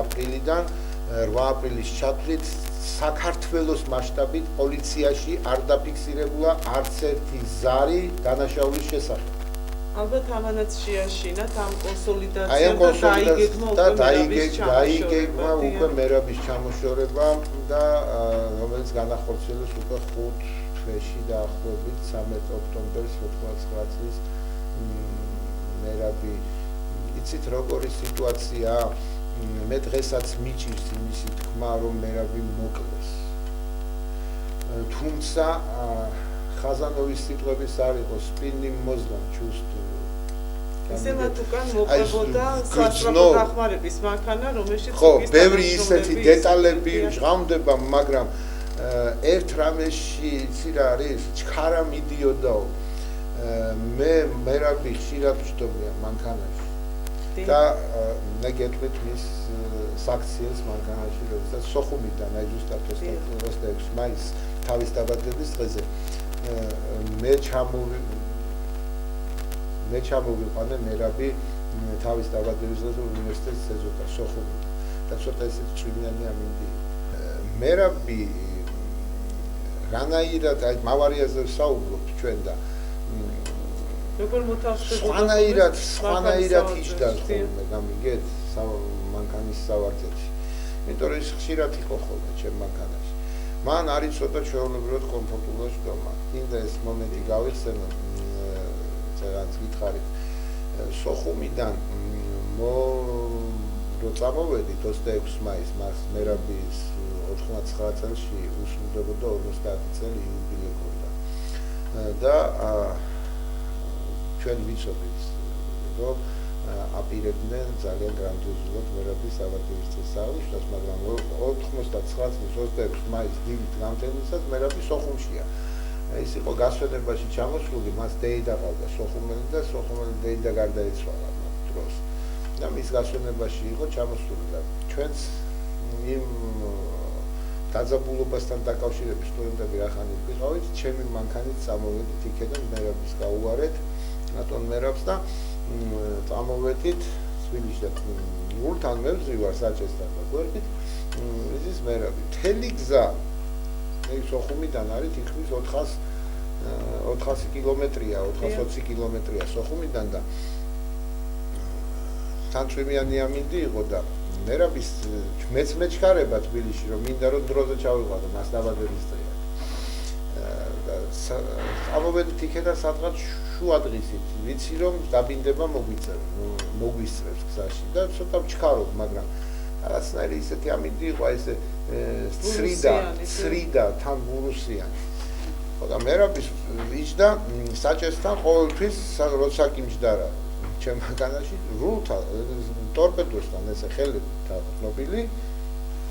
აპრილის ჩათვლით საქართველოს მასშტაბით პოლიციაში არ დაფიქსირებულა არც ერთი ზარი დანაშაულის შესახებ. ალბათ ამანაც შეაშინათ ამ კონსოლიდაციამ და დაიგეგმა უკვე მერაბის ჩამოშორება და რომელიც განახორციელეს უკვე 5 თვეში დაახლოებით 13 ოქტომბერს 99 წლის მერაბი იცით როგორი სიტუაცია მე დღესაც მიჭირს იმისი თქმა რომ მერაბი მოკლეს თუმცა ხაზანოვის სიტყვების არ იყო სპინი მოზლამ ჩუსტ ისე მათ უკან მოყვებოდა სასწრაფო დახმარების მანქანა რომელშიც ხო ბევრი ისეთი დეტალები ჟღავდება მაგრამ ერთ რამეში იცი რა არის ჩქარა მიდიოდაო მე მერაბი ხშირად ვჯდომია მანქანაში და მე გეტყვით მის საქციელს მანქანაში როდესაც სოხუმიდან აი ზუსტად 26 მაისს თავის დაბადების დღეზე მე ჩამოვიყვანე მერაბი თავის დაბადების დღეზე უნივერსიტეტს ეძებდა სოხუმიდან და ცოტა ისეთი წვიმიანი ამინდი მერაბი რანაირად აი მავარიაზე ვსაუბრობთ ჩვენ და როგორ მოთავსდება სხვანაირად იჯდას ხოლმე გამიგეთ მანქანის სავარძელში იმიტომ რომ ის ხშირად იყო ხოლმე ჩემ მანქანაში მან არის ცოტა ჩვეულებრივად კომფორტულად შდომა მინდა ეს მომენტი გავიხსენო რაღაც გითხარით სოხუმიდან რო წამოვედით 26 მაისს მას მერაბის 99 წელში უსრულდებოდა 50 წელი იუბილე ქონდა და ჩვენ ვიცოდით რომ აპირებდნენ ძალიან გრანდიოზულად მერაბის სავარძლის წესწავლას, მაგრამ 99 წლის 26 მაისს დილით გამთენისას მერაბი სოხუმშია. ის იყო გასვენებაში ჩამოსული, მას დეიდა ყავდა სოხუმელი და სოხუმელი დეიდა გარდაიცვალა ამ დროს. და მის გასვენებაში იყო ჩამოსული და ჩვენს იმ დაძაბულობასთან დაკავშირებით სტუდენტები რახანით ვიყავით, ჩემი მანქანით წამოვედით იქიდან მერაბის გაუვარეთ, რატომ მერაბს და წამოვედით თბილისში და ნულთან მე ვზივარ საჭესთან და გვერდით ის მერაბი მთელი გზა ეს სოხუმიდან არის თითქმის 400 კილომეტრია 420 კილომეტრია სოხუმიდან და თანწვიმიანი ამინდი იყო და მერაბის მეც მეჩქარება თბილისში რომ მინდა რომ დროზე ჩავიყვანო მას დაბადების დღეა და წამოვედით იქიდან სადღაც შუა დღისით ვიცი რომ დაბინდება მოგვისწრებს გზაში და ცოტა ვჩქარობ მაგრამ რაღაცნაირი ისეთი ამინდი იყო ესე სრიდა თან ბურუსიანი ხო და მერაბის იჯდა საჭესთან ყოველთვის როცა კი მჯდარა ჩემ მანქანაში რულთან ტორპედოსთან ესე ხელებით დაყნობილი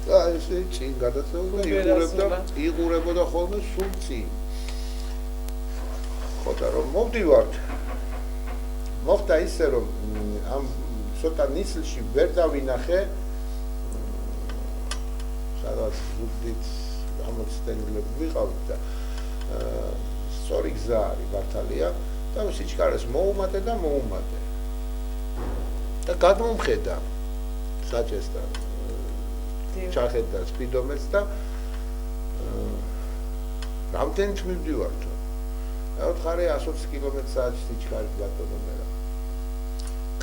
და ესე წინ გადაწეულდა იღურებოდა ხოლმე სულ წინ ხო და რომ მოვდივართ მოხდა ისე რომ ამ ცოტა ნისლში ვერ დავინახე სადაც ვუდგით 60 წელიწადები ვიყავით და სწორი გზა არის მართალია და სიჩქარეს მოუმატე და გადმომხედა საჭესთან ჩახედა სპიდომეტს და რამდენით მივდივართო ხარე 120 კმ/სთ სიჩქარით ბატონო მერა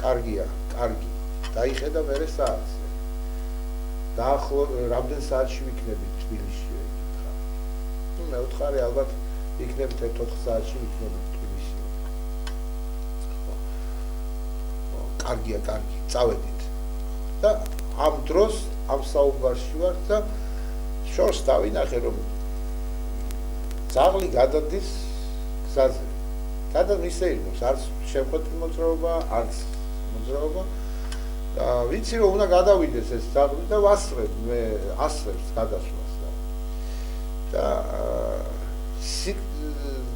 კარგია კარგი დაიხედა მერე საათზე დაახლო რამდენ საათში ვიქნებით თბილისში ეკითხა ნუ მე ვთხარი ალბათ იქნებით 4 საათში ვიქნებით თბილისში კარგია კარგი წავედით და ამ დროს ამ საუბარში ვარ და შორს დავინახე რომ ძაღლი გადადის გზაზე გადამისეირნოს არც შეხვედრ მოძრაობა არც მოძრაობა და ვიცი რომ უნდა გადავიდეს ეს ძაღლი და ვასწრებ მე ასწრებს გადასვლას და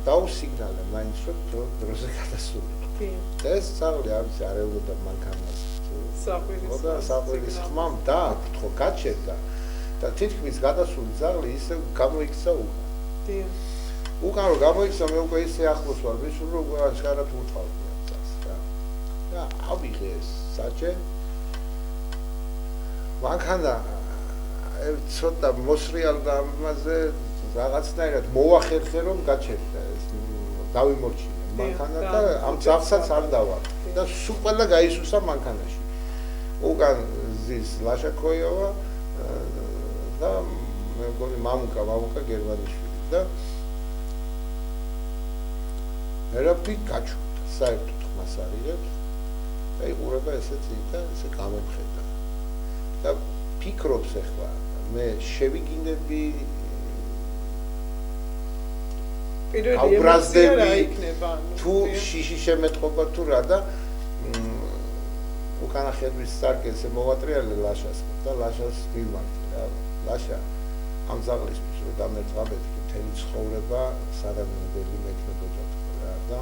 დავსიგნალე მაინც რომ დროზე გადასული და ეს ძაღლი არის არეულობდა მანქანას საყვირის ხმამ დააქვთ ხო გაჩერდა და თითქმის გადასული ძაღლი ისე გამოიქცა უკან რომ გამოიქცა მე უკვე ისე ახლოს ვარ მისულ რომ უკვე აღარად უთვალდი ამ ძაღლს და ავიღე ეს საჭე მანქანა ცოტა მოსრიალდა ამაზე რაღაცნაირად მოახერხე რომ გაჩერდა ეს დავიმორჩილე მანქანა და ამ ძაღლსაც არ დავარ და სულ ყველა გაისუსა მანქანაში უკან ზის ლაშაკოიოვა და მე მგონი მამუკა გერმანიშვილი და მერაბი გაჩვენდა საერთოდ ხმას არიღებს და იყურება ესეც და ესე გამომხედა და ფიქრობს ახლა მე შევიგინები აუბრაზდები თუ შიში შემეტყობა თუ რა და უკანა ხედვის სარკელზე მოვატრიალე ლაშას და ლაშას ვიმართე რა ლაშა ამ ძაღლისთვის რომ დამერწყაბეთი მთელი ცხოვრება სარანებელი მექნებოდა რა და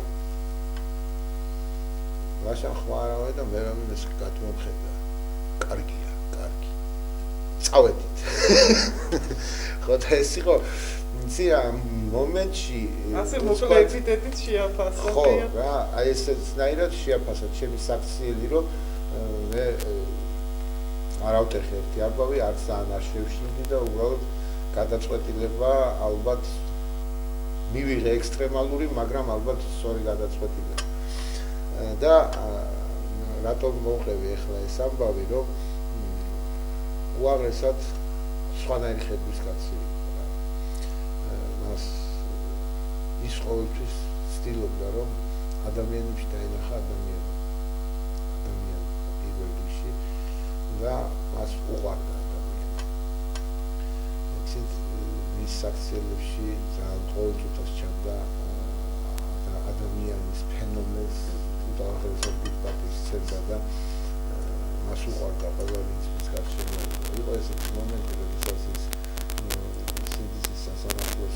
ლაშა ხვარავე და მე რომ ეს გადმომხედა კარგია კარგი წავედით ხო და ეს იყო ცირა მომენტში ასე მოკლე ეპიტეტით შეაფასა ხო რა აი ესეცნაირად შეაფასა ჩემი საქციელი რომ მე არავტეხი ერთი აბავი არც ძალიან არ შევშინდი და უბრალოდ გადაწყვეტილება ალბათ მივიღე ექსტრემალური, მაგრამ ალბათ სწორი გადაწყვეტილება. და რატომ მოვყევი ახლა ეს ამბავი, რომ უაღრესად სხვანაირი ხედვის კაცი იყო. მას ის ყოველთვის ცდილობდა, რომ ადამიანებში დაენახა ადამიანი პირველ რიგში და მას უყვარდა ადამიანი. მის საქციელებში ძალიან ყოველთვის ჩანდა ადამიანის ფენომენს უაღრესად დიპატისცემდა და მას უყვარდა ყველა მის გარშემო. იყო ესეთი მომენტი, როდესაც ის სინდისის სასამართლოს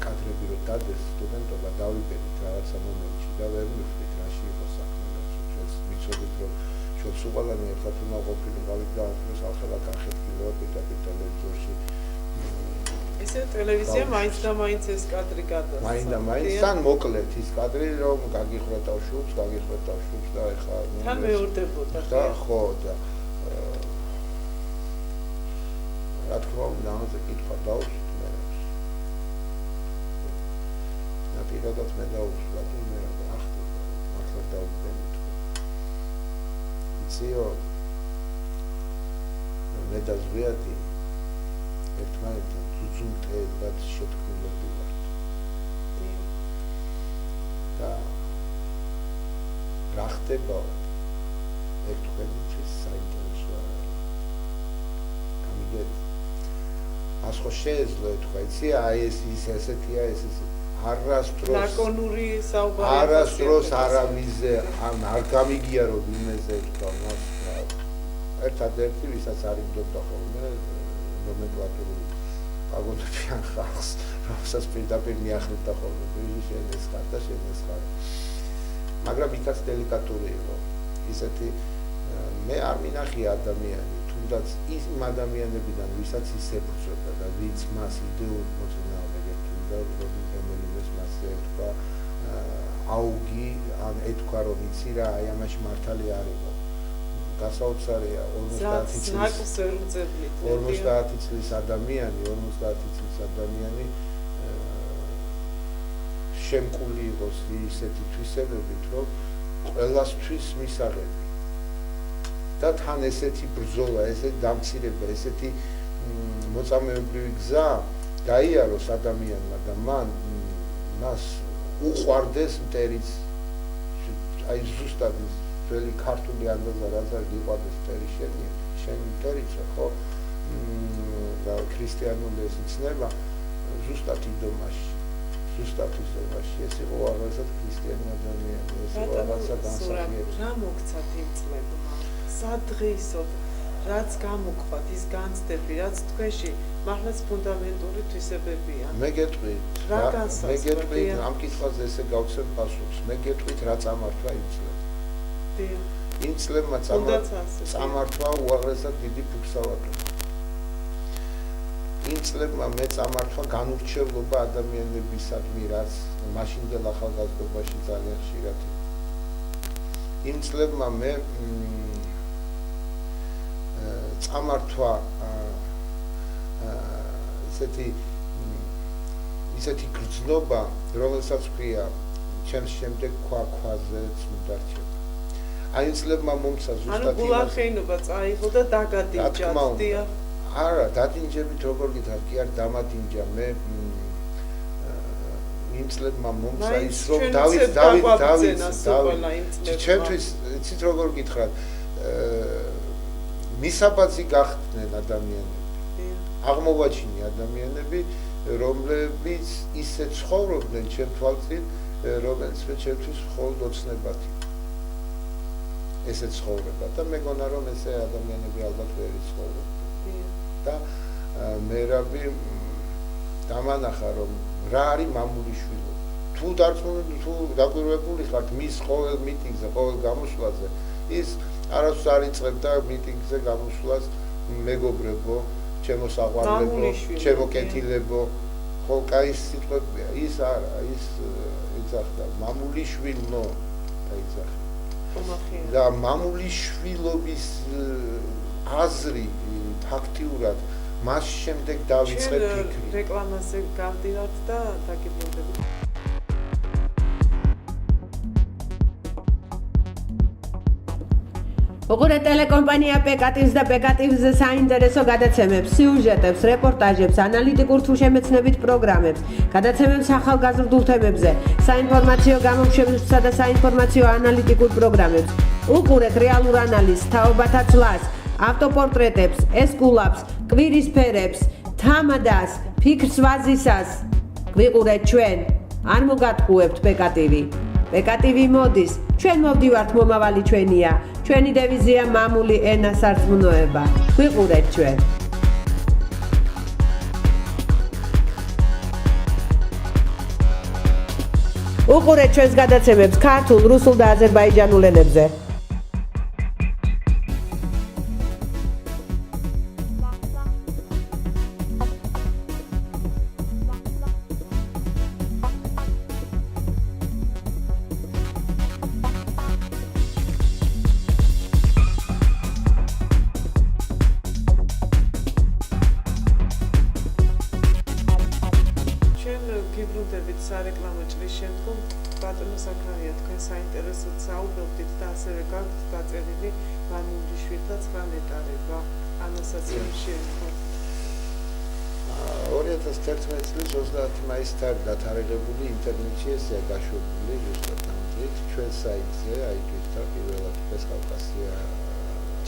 კადრები რო დადეს სტუდენტობა დავიბერით რაღაცა მომენტში და ვერ მივხვდით რაში იყო საქმე. ჩვენს ვიცოდით, რომ ჩვენს უყალანი ერთად უნდა ყოფილიყავით და უფრო ახლა განხეთქილება პირდაპირ ტელევიზორში. ესე ტელევიზია მაინც და მაინც ეს კადრი გადასცა. მაინც და მაინც თან მოკლედ ის კადრი, რომ გაგიხვეწავ შუბს და ეხლა თან მეორდებოდა და ხო და რა თქმა უნდა ამაზე კითხვა დავუსვით მე. და პირადად მე დავუსვით, მე ახლა მართლა დავუბრუნდი. ციო მე და ზვიადი ერთმანეთთან ძუძუმტებად შეთქმულები ვართ. და რა ხდება ერთმანეთის საინტერესო გამიგეთ ას ხო შეეძლო ეთქვა იცი აი ეს ესეთია ეს არასდროს ლაკონური საუბარი არასდროს არავიზე არ გამიგია რომ ვინმეზე ეთქვა მას ერთადერთი ვისაც არ იმდოდა ხოლმე ნომენკლატურული პაგონები ან ხალხს რომელსაც პირდაპირ მიახლდა ხოლმე შენ ეს ხარ და შენ ეს ხარ მაგრამ იქაც დელიკატური იყო ისეთი მე არ მინახია ადამიანი თუნდაც იმ ადამიანებიდან ვისაც ის ებრძოდა და ვინც მას იდეურ მოწინააღმდეგე თუნდა რომელიმეს მასზე ეთქვა აუგი ან ეთქვა რომ იცი რა აი ამაში მართალი არ იყო გასაოცარია 50 წლის ადამიანი შემკული იყოს ისეთი თვისებებით რომ ყველასთვის მისაღები და თან ესეთი ბრძოლა, ესეთი დამცირება, ესეთი მოწამეობრივი გზა გაიაროს ადამიანმა და მას უყვარდეს მტერიც აი ზუსტად ძველი ქართული ანდაზა რაც არის გიყვარდეს მტერი შენი მტერიცა ხო და ქრისტიანული ეს ცნება ზუსტად იდომაში ეს იყო აღარსად ქრისტიანი ადამიანი ეს იყო რაღაცა განსახიერებელი რა მოგცათ იმ წლებმა სადღეისოდ რაც გამოყვათ ის განცდები რაც თქვენში მართლაც ფუნდამენტური თვისებებია მე გეტყვით ამ კითხვაზე ესე გავცემ პასუხს მე გეტყვით რა წამართვა იმ წლებმა იმ წლებმა წამართვა უაღრესად დიდი ფუქსავატო იმ წლებმა მე წამართვა განურჩევლობა ადამიანებისადმი რაც მაშინდელ ახალგაზრდობაში ძალიან ხშირად იმ წლებმა მე წამართვა ისეთი გრძნობა რომელსაც ქვია ჩემს შემდეგ ქვაზე წმდარჩება აი იმ წლებმა მომცა ზუსტად ანუ გულახეინობა წაიღო და დაგადინჯათ დიახ არა, დადინჯებით როგორ გითხრათ, კი არ დამადინჯა მე იმ წლებმა მომცა ის რომ დავით ჩემთვის იცით როგორ გითხრათ მისაბაძი გახდნენ ადამიანები აღმოვაჩინე ადამიანები რომლებიც ისე ცხოვრობდნენ ჩემ თვალწინ რომელიც ჩემთვის მხოლოდ ოცნებად იყო ესე ცხოვრება და მეგონა რომ ესე ადამიანები ალბათ ვერ იცხოვრობდნენ და მე რაბი დამანახა რომ რა არის მამულიშვილო თუ დაკვირვებული ხართ მის ყოველ მიტინგზე ყოველ გამოსვლაზე ის არასდროს არ იწყებდა მიტინგზე გამოსვლას მეგობრებო ჩემო საყვარლებო ჩემო კეთილებო ხო კაი სიტყვებია ის არა ის ეძახდა მამულიშვილო დაიძახა და მამულიშვილობის აზრი ფაქტიურად მას შემდეგ დავიწყე ფიქრი. რეკლამაზე გავდივართ და დაგიბრუნდებით. უყურეთ ტელეკომპანია პეკატივს და პეკატივზე საინტერესო გადაცემებს, სიუჟეტებს, რეპორტაჟებს, ანალიტიკურ თუ შემეცნებით პროგრამებს, გადაცემებს ახალგაზრდულ თემებზე, საინფორმაციო გამოშვებებსა და საინფორმაციო ანალიტიკურ პროგრამებს. უყურეთ რეალურ ანალიზს, თაობათა ცვლას, ავტოპორტრეტებს, ესკულაპს, კვირის ფერებს, თამადას, ფიქრს ვაზისას. გვიყურეთ ჩვენ, არ მოგატყუებთ პეკატივი. პეკატივი მოდის, ჩვენ მოვდივართ მომავალი ჩვენია. ჩვენი დევიზია მამული ენა სარწმუნოება. გვიყურეთ ჩვენ. უყურეთ ჩვენს გადაცემებს ქართულ, რუსულ და აზერბაიჯანულ ენებზე. გიბრუნდებით სარეკლამო ჭრის შემდგომ ბატონო ზაქარია თქვენ საინტერესოდ საუბრობდით და ასევე გაქვთ დაწერილი მამულიშვილთა 9 ნეტარება ანასაციებში ერთხელ 2011 წლის 30 მაისს დათარიღებული ინტერნეტში ესეა გაშვებული ზუსტად ნამდვილად ჩვენ საიტზე აი თვითონ პირველად კავკასია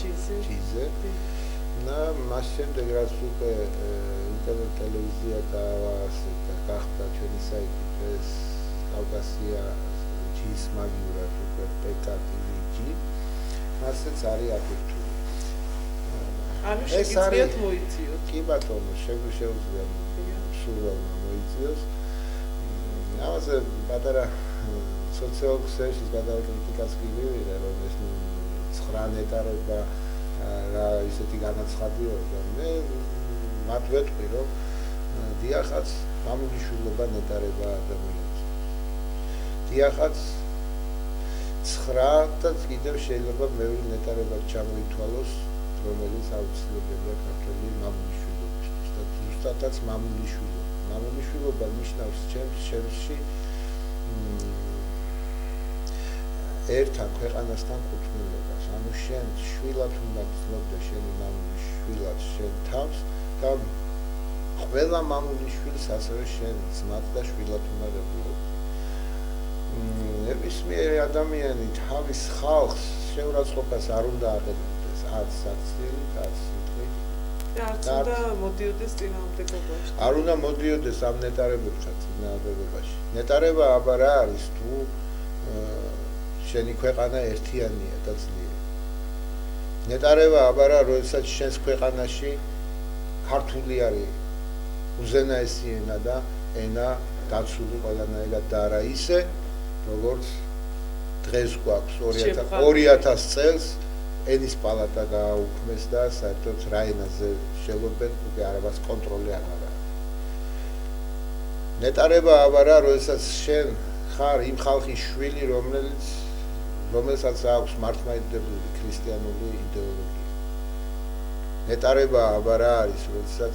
ჩიზე და მას შემდეგ რაც უკვე ინტერნეტ ტელევიზია გახდა ჩვენი საიტი ეს კავკასია ჩის მაგივრად უკვე პეკატივი მასეც არის აფეთქებული. ანუ შეგიძლიათ მოიციოთ. კი ბატონო, შეგვიძლია სულველმა მოიციოს. ამაზე პატარა სოციალურ ქსელში პატარა კრიტიკაც კი მივიღე, რომ ეს 9 ნეტარება რა ისეთი განაცხადიებდა. მე მათ ვეთქვი, რომ დიახაც მამულიშვილობა ნეტარება ადამიანს. დიახაც 9 და კიდევ შეიძლება მეორე ნეტარებად ჩამოითვალოს, რომელიც აუცილებელია ქართული მამულიშვილობისთვის და ზუსტადაც მამულიშვილობა. მამულიშვილობა ნიშნავს ჩემში ერთთან ქვეყანასთან კუთვნილებას. ანუ შენ შვილად უნდა გწნობდე შენი მამულიშვილად შენ თავს და ყველა მამულიშვილს ასევე შენ ძმად და შვილად უნდა გეყოლო. ნებისმიერი ადამიანი თავის ხალხს შეურაცხყოფას არ უნდა აღებდეს, არც საქციელით, არც სიტყვით. და არც უნდა მოდიოდეს წინააღმდეგობაში. არ უნდა მოდიოდეს ამ ნეტარებებთან წინააღმდეგობაში. ნეტარება აბა რა არის თუ შენი ქვეყანა ერთიანია და ძლიერი. ნეტარება აბა რა, როდესაც შენს ქვეყანაში ქართული არის უზენაესი ენა და ენა დაცული ყველანაირად და არა ისე, როგორც დღეს გვაქვს 2000 წელს ენის პალატა გააუქმეს და საერთოდ რა ენაზე შეგობენ უკვე არაბას კონტროლი არ არის. ნეტარება აბა რა, როდესაც შენ ხარ იმ ხალხის შვილი, რომელსაც აქვს მართლმადიდებლური ქრისტიანული იდეოლოგია. ნეტარება აბა რა არის, როდესაც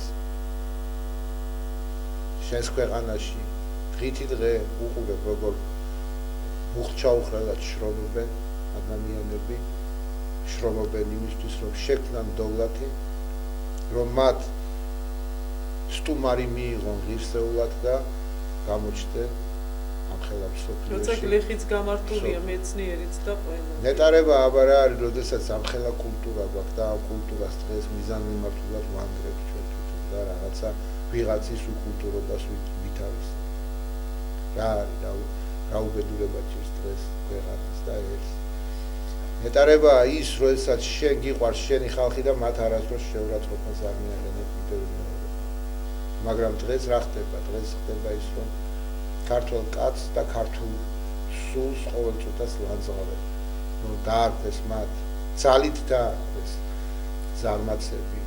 შენს ქვეყანაში დღითი დღე უყურებ როგორ მუხჩაუხრელად შრომობენ ადამიანები, შრომობენ იმისთვის, რომ შექმნან დოვლათი, რომ მათ სტუმარი მიიღონ ღირსეულად და გამოჩნდნენ ამხელა მსოფლიოში. როცა გლეხიც გამართულია მეცნიერიც და ყველა. ნეტარება აბა რა არის, როდესაც ამხელა კულტურა გვაქვს და ამ კულტურას დღეს მიზანმიმართულად ვანგრევთ ჩვენ თვითონ და რაღაცა ვიღაცის უკულტურობას ვითარისებ. რა არის რა უბედურება ჭირს დღეს ქვეყანას და ეს. ნეტარება ის, როდესაც შენ გიყვარს შენი ხალხი და მათ არასდროს შეურაცხყოფას არ მიაყენებ კიდევ მეორე. მაგრამ დღეს რა ხდება? დღეს ხდება ის, რომ ქართულ კაცს და ქართულ სულს ყოველწუთას ლანძღავენ. რომ დაარქვეს მათ ძალით დაარქვეს ზარმაცები.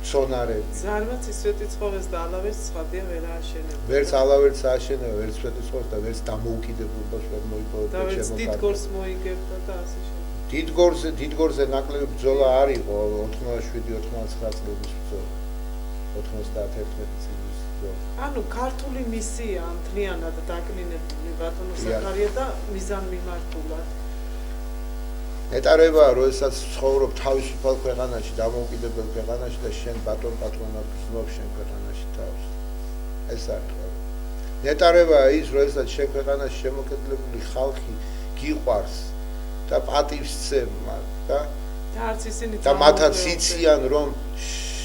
სონარები. ზარმაც ისვეტიცხოვეს და ალავერს ცხადია ვერ ააშენებდა. ვერც ალავერს ააშენებდა, ვერც სვეტიცხოვეს და ვერც დამოუკიდებლობას ვერ მოიპოვებდა და ვერც დიდგორს მოიგებდა და ასე შემდეგ. დიდგორზე ნაკლები ბრძოლა არ იყო 87-89 წლების ბრძოლა. 91 წლის რომ ანუ ქართული მისია მთლიანად დაკნინებული ბატონო ზაქარია და მიზანმიმართულად. ეტარება როდესაც ცხოვრობ თავისუფალ ქვეყანაში, დამოუკიდებელ ქვეყანაში და შენ ბატონ პატრონად გრძნობ შენ ქვეყანაში თავს. ეს არის. ეტარება ის როდესაც შენ ქვეყანაში შემოკიდებული ხალხი გიყვარს და პატივს სცემ და არც ისინი და მათაც იციან რომ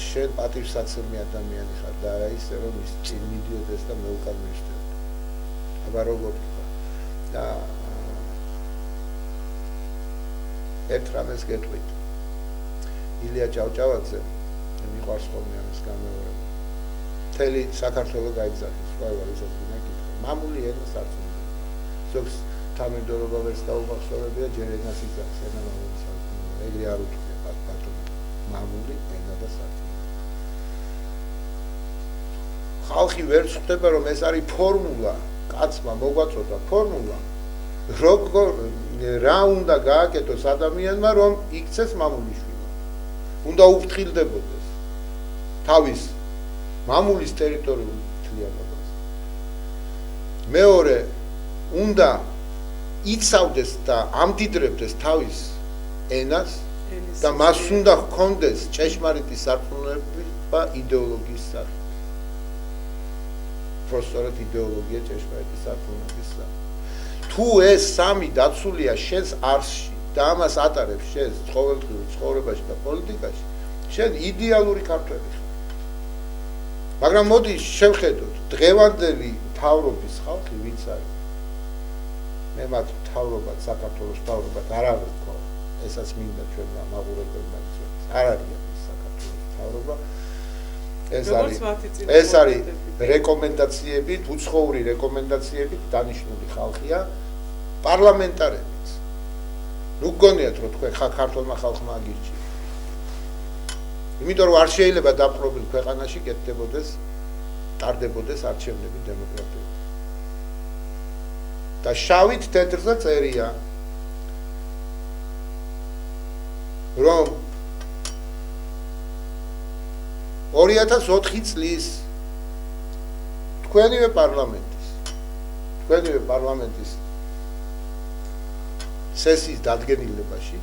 შენ პატივსაცემი ადამიანი ხარ და არა ისე რომ ის წინ მიდიოდეს და მე უკან მივსწრებდე. აბა როგორ ვიყო და ერთ რამეს გეტყვით. ილია ჭავჭავაძე მიყვარს ხოლმე ამის გამეორება. მთელი საქართველო გაიგზავნეს, ვისაც გინაკითხა. მამული ენას არც უნდა. ზოგს თანმიმდევრობა ვერც დაუმახსოვრებია, ჯერ ენას იგზავს, ენა მამულის არც უნდა. ეგრე არ უთქვია ბატონო. მამული ენა და საერთოდ. ხალხი ვერ ხვდება რომ ეს არის ფორმულა, კაცმა მოგვაწოდა ფორმულა. როგორ რა უნდა გააკეთოს ადამიანმა რომ იქცეს მამულიშვილმა. უნდა უფრთხილდებოდეს თავის მამულის ტერიტორიულ თლიანობას. მეორე უნდა იცავდეს და ამდიდრებდეს თავის ენას და მას უნდა ჰქონდეს ჭეშმარიტი სარწმუნოება იდეოლოგიის სახით. პროსტორად იდეოლოგია ჭეშმარიტი სარწმუნოების სახით. თუ ეს სამი დაცულია შენს არსში და ამას ატარებს შენს ყოველდღიურ ცხოვრებაში და პოლიტიკაში, შენ იდეალური ქართველი ხარ. მაგრამ მოდი შევხედოთ დღევანდელი მთავრობის ხალხი ვინც არის. მე მათ მთავრობად, საქართველოს მთავრობად არ ავიქო. ესაც მინდა ჩვენმა მაყურებელმა იცოდეთ. არ არის ეს საქართველოს მთავრობა. ეს არის რეკომენდაციებით, უცხოური რეკომენდაციებით დანიშნული ხალხია პარლამენტარებიც. ნუ გგონიათ რომ თქვენ ქართულმა ხალხმა აგირჩიეთ. იმიტომ რომ არ შეიძლება დაპყრობილ ქვეყანაში კეთდებოდეს, ტარდებოდეს არჩევნები დემოკრატიული. და შავით თეთრზე წერია რომ 2004 წლის თქვენივე პარლამენტის სესიის დადგენილებაში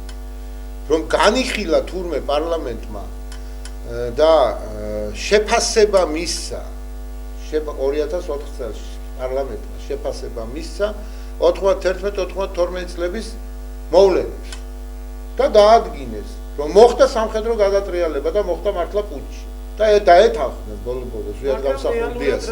რომ განიხილა თურმე პარლამენტმა და შეფასება მისცა 2004 წელს პარლამენტმა შეფასება მისცა 91-92 წლების მოვლენებს და დაადგინეს რომ მოხდა სამხედრო გადატრიალება და მოხდა მართლა პუტჩი და დაეთანხმნენ ბოლო-ბოლო ზვიად გამსახურდიას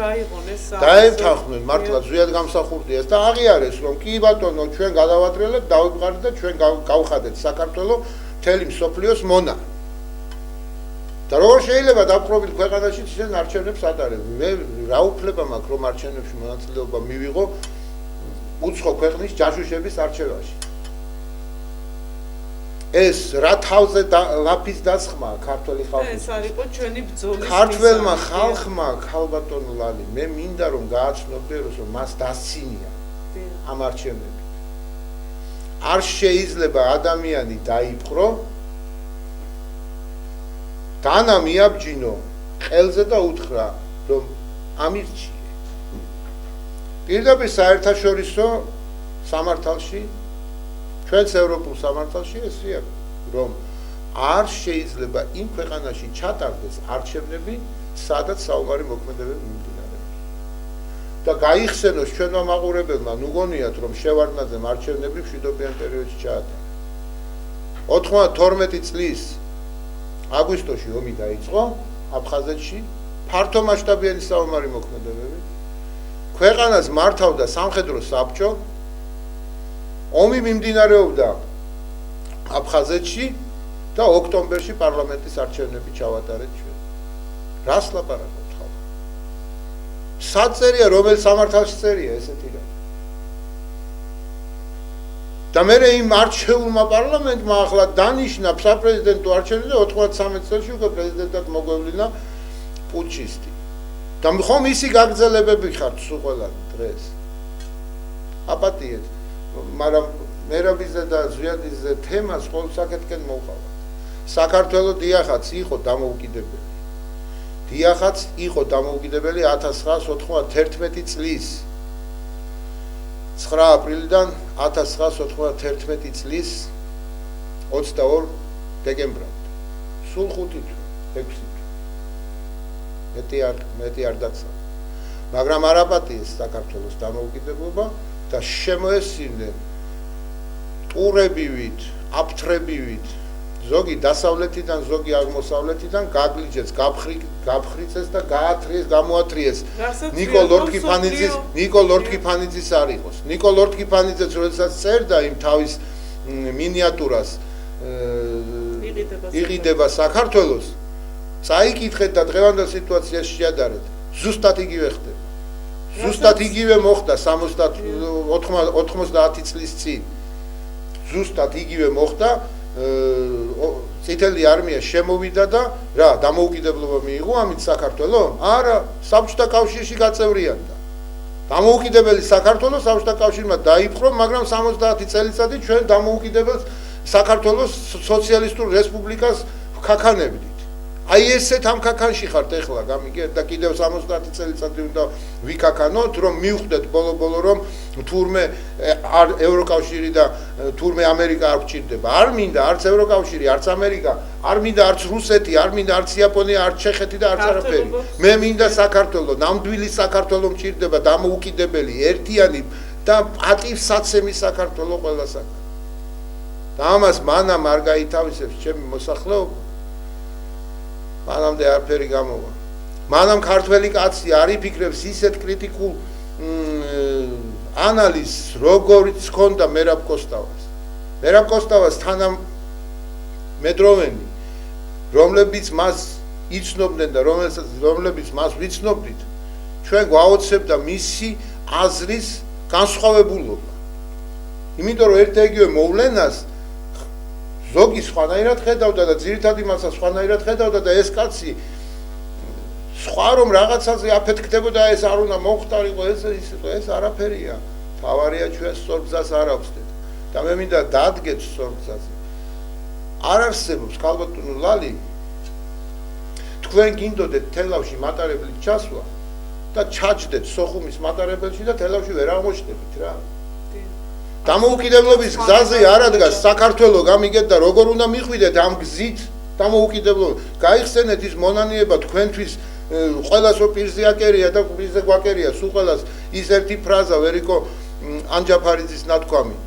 დაეთანხმნენ მართლა ზვიად გამსახურდიას და აღიარეს რომ კი ბატონო ჩვენ გადავატრიალებთ დავიბყარეთ და ჩვენ გავხადეთ საქართველოს მთელი მსოფლიოს მონა და როგორ შეიძლება დაპყრობილ ქვეყანაში ჩვენ არჩევნებს ატარებ მე რა უფლება მაქვს რომ არჩევნებში მონაწილეობა მივიღო უცხო ქვეყნის ჯაშუშების არჩევაში ეს რა თავზე ლაფის დასხმა ქართველი ხალხის ეს არისო ჩვენი ბრძოლის ქართველმა ხალხმა ქალბატონო ლალი მე მინდა რომ გააცნობიეროს რომ მას დასცინია ამ არჩევნები არ შეიძლება ადამიანი დაიპყრო დანა მიაბჯინო ყელზე და უთხრა რომ ამირჩიე პირდაპირ საერთაშორისო სამართალში ჩვენს ევროპულ სამართალში ესია რომ არ შეიძლება იმ ქვეყანაში ჩატარდეს არჩევნები სადაც საომარი მოქმედებები მიმდინარეობს და გაიხსენოს ჩვენმა მაყურებელმა ნუ გონიათ რომ შევარდნაძემ არჩევნები მშვიდობიან პერიოდში ჩაატარა 92 წლის აგვისტოში ომი დაიწყო აფხაზეთში ფართო მასშტაბიანი საომარი მოქმედებები ქვეყანას მართავდა სამხედრო საბჭო ომი მიმდინარეობდა აფხაზეთში და ოქტომბერში პარლამენტის არჩევნები ჩავატარეთ ჩვენ. რას ლაპარაკობთ ხალხო? საწერია რომელ სამართალში წერია ესეთი რა. და მე იმ არჩეულმა პარლამენტმა ახლა დანიშნა საპრეზიდენტო არჩევნებზე 93 წელს უკვე პრეზიდენტად მოგვევლინა პუტჩისტი. და ხომ ისი გაგრძელებები ხართ სულ ყველა დღეს. აპატიეთ მაგრამ მერაბიზე და ზვიადიზე თემას ყოველ საკეთკენ მოვყავართ. საქართველოს დიახაც იყო დამოუკიდებელი. დიახაც იყო დამოუკიდებელი 1991 წლის 9 აპრილიდან 1991 წლის 22 დეკემბრამდე. სულ 5 თვე, 6 თვე. მეტი არ დაგსა. მაგრამ არ აპატიეს საქართველოს დამოუკიდებლობა და შემოესწირნენ ტურებივით, აფთრებივით, ზოგი დასავლეთიდან, ზოგი აღმოსავლეთიდან გაგლიჯეს, გაფხრიცეს და გაათრიეს, გამოათრიეს. ნიკო ლორთქიფანიძის არ იყოს. ნიკო ლორთქიფანიძეც როდესაც წერდა იმ თავის მინიატურას იყიდება საქართველოს, წაიკითხეთ და დღევანდელ სიტუაციას შეადარეთ. ზუსტად იგივე ხდება. ზუსტად იგივე მოხდა 90 წლის წინ. ზუსტად იგივე მოხდა წითელი არმია შემოვიდა და რა დამოუკიდებლობა მიიღო ამით საქართველოს? არა, საბჭოთა კავშირში გაწევრიანდა. დამოუკიდებელი საქართველოს საბჭოთა კავშირმა დაიპყრო, მაგრამ 70 წელიწადი ჩვენ დამოუკიდებელ საქართველოს სოციალისტურ რესპუბლიკას ვქაქანებდით. აი ესეთ ამ ქაქანში ხართ ეხლა გამიგეთ და კიდევ 70 წელიწადი უნდა ვიქაქანოთ, რომ მივხვდეთ ბოლო-ბოლო რომ თურმე ევროკავშირი და თურმე ამერიკა არ გვჭირდება. არ მინდა არც ევროკავშირი, არც ამერიკა, არ მინდა არც რუსეთი, არ მინდა არც იაპონია, არც ჩეხეთი და არც არაფერი. მე მინდა საქართველოს, ნამდვილი საქართველოს მჭირდება, დამოუკიდებელი, ერთიანი და პატივსაცემი საქართველოს ყველასაგან. და ამას მანამ არ გაითავისებს ჩემი მოსახლეობა. მანამდე არაფერი გამოვა. მანამ ქართველი კაცი არ იფიქრებს ისეთ კრიტიკულ ანალიზს, როგორც ჰქონდა მერაბ კოსტავას. მერაბ კოსტავას თანამედროვენი, რომლებიც მას იცნობდნენ და რომლებიც მას ვიცნობდით, ჩვენ გვაოცებდა მისი აზრის განსხვავებულობა. იმიტომ რომ ერთ-ეგივე მოვლენას ზოგი სხვანაირად ხედავდა და ძირითადი მასა სხვანაირად ხედავდა და ეს კაცი სხვა რომ რაღაცაზე აფეთქდებოდა ეს არ უნდა მოხდარიყო ეს არაფერია. თავარია ჩვენ სწორ გზას არ ავსდეთ და მე მინდა დადგეთ სწორ გზაზე. არ არსებობს ქალბატონო ლალი თქვენ გინდოდეთ თელავში მატარებლით ჩასვლა და ჩაჯდეთ სოხუმის მატარებელში და თელავში ვერ აღმოჩნდებით რა. დამოუკიდებლობის გზაზე არ ადგას საქართველოს გამიგეთ და როგორ უნდა მიხვიდეთ ამ გზით დამოუკიდებლობა. გაიხსენეთ ის მონანიება თქვენთვის ყველას რო პირზე აკერია და პირზე გვაკერია სულ ყველას ის ერთი ფრაზა ვერიკო ანჯაფარიძის ნათქვამი.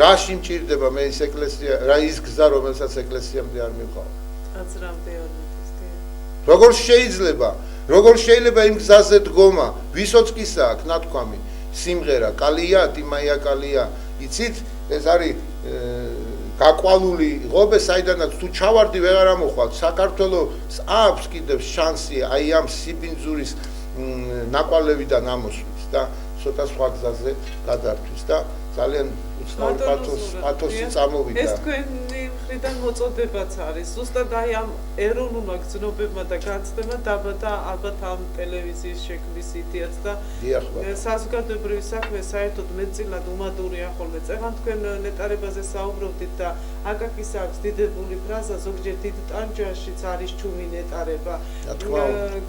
რაში მჭირდება მე ის ეკლესია, რა ის გზა რომელსაც ეკლესიამდე არ მივყავ. აზრამდე არ მიწევს. როგორ შეიძლება იმ გზაზე დგომა, ვისოცკისა აქვს ნათქვამი, სიმღერა კალია, ტიმაია კალია. იცით ეს არის გაკვალული ღობე საიდანაც თუ ჩავარდი ვეღარ ამოხვალ საქართველოს აქვს კიდევ შანსი აი ამ სიბინძურის ნაკვალევიდან ამოსვლის და ცოტა სხვა გზაზე გადართვის და ძალიან უცნაური პათოსი წამოვიდა. ეს თქვენი მხრიდან მოწოდებაც არის. ზუსტად აი ამ ეროვნულმა გზნობებმა და განცდებმა დაბადა ალბათ ამ ტელევიზიის შექმნის იდეაც და საზოგადოებრივი საქმე საერთოდ მეტწილად უმადურია ხოლმე. წეგან თქვენ ნეტარებაზე საუბრობდით და აკაკის აქვს დიდებული ფრაზა ზოგჯერ დიდ ტანჯვაშიც არის ჩუმი ნეტარება.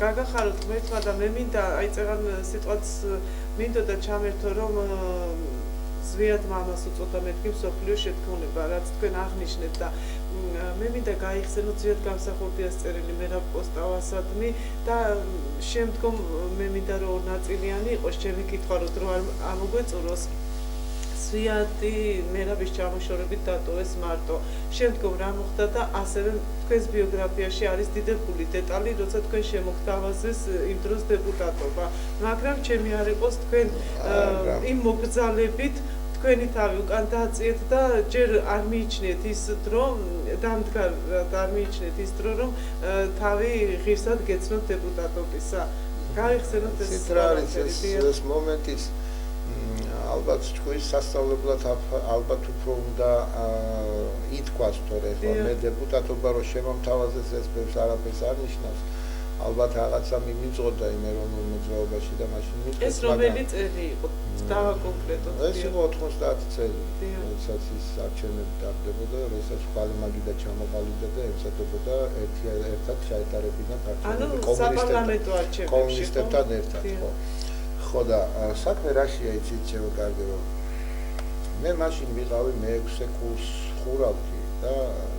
გაგახაროთ ღმერთმა და მე მინდა აი წეგან სიტყვაც მინდოდა ჩამერთო რომ ზვიად მამას უწოდა მეთქი მსოფლიო შეთქმულება, რაც თქვენ აღნიშნეთ და მე მინდა გაიხსენოთ ზვიად გამსახურდიას წერილი მერაბ კოსტავასადმი და შემდგომ მე მინდა რომ ნაწილიანი იყოს ჩემი კითხვა რომ არ ამოგვეწუროს ზვიადი მერაბის ჩამოშორებით დატოვეს მარტო. შემდგომ რა მოხდა და ასევე თქვენს ბიოგრაფიაში არის დიდებული დეტალი, როცა თქვენ შემოგთავაზეს იმ დროს დეპუტატობა. მაგრამ ჩემი არ იყოს თქვენ იმ მოგზალებით თქვენი თავი უკან დააწიეთ და ჯერ არ მიიჩნიეთ ის დრო, დამდგარად არ მიიჩნიეთ ის დრო, რომ თავი ღირსად გეცნოთ დეპუტატობისა. გაიხსენოთ ეს მომენტის ალბათ თქვის სასწავლებლად ალბათ უფრო უნდა ითქვას, თორე ხო მე დეპუტატობა რო შემომთავაზეს ეს ბევრს არაფერს არ ნიშნავს. ალბათ რაღაცა მიმიწოდა იმ ეროვნულ მოძრაობაში და მაშინ მითხეს. ეს რომელი წელი იყო? დავა კონკრეტულად. ეს იყო 90 წელი. როდესაც ის არჩევნები ტარდებოდა, როდესაც ხვალმაგი და ჩამოყალიბდა და ემსადებოდა ერთად ჩაეტარებინა ანუ საპარლამენტო არჩევნებში კომუნისტებთან ერთად, ხო. ხო და საქმე რაშია იცით ჩემო კარგი რომ მე მაშინ ვიყავი მე-6 კურს ხურავდი და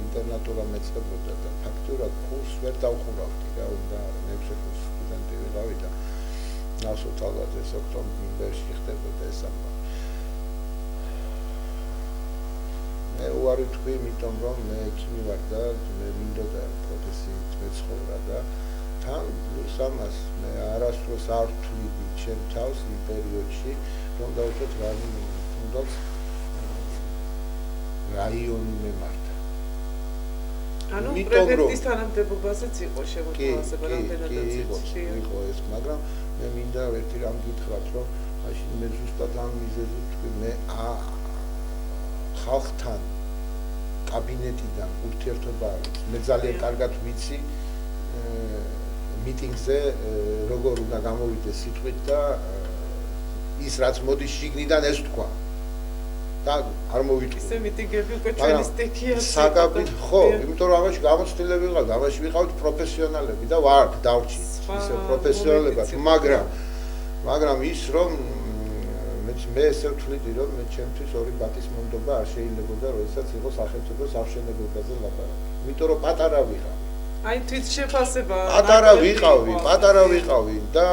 ინტერნატურა მეწდებოდა და ფაქტურად კურს ვერ დავხურავდი რა უნდა მე-6 კურს სტუდენტი ვიყავი და ნახოთ ალბათ ეს ოქტომბერში ხდებოდა ეს ამბავი. მე უარი თქვი იმიტომ რომ მე ექიმი ვარ და მე მინდოდა პროფესიით მეცხოვრა და თან პლუს ამას მე არასდროს არ ვთვლიდი ჩემ თავს იმ პერიოდში რომ დავუშვათ თუნდაც რაიონი მემართა. ანუ პრეფექტის თანამდებობაზეც იყო შემოთავაზება რამდენადაც იყო ეს, მაგრამ მე მინდა ერთი რამ გითხრათ, რომ მაშინ მე ზუსტად ამ მიზეზით თქვი მე ხალხთან კაბინეტიდან ურთიერთობა არის. მე ძალიან კარგად ვიცი მიტინგზე როგორ უნდა გამოვიდეს სიტყვით და ის რაც მოდის შიგნიდან ეს თქვა. და არ მოვიტყვი. ისე მიტინგები უკვე ჩვენი სტიქია. ხო, იმიტომ რომ ამაში გამოცდილები ვიყავთ, ამაში ვიყავთ პროფესიონალები და ვართ დავრჩი. ისე პროფესიონალებად, მაგრამ ის რომ მე ესე ვთვლიდი რომ მე ჩემთვის ორი ბატის მომდობა არ შეიძლებოდა, როდესაც იყო სახელმწიფოს აღშენებაზე ლაპარაკი. იმიტომ რომ პატარა ვიყავი. აი თვითშეფასება. პატარა ვიყავი და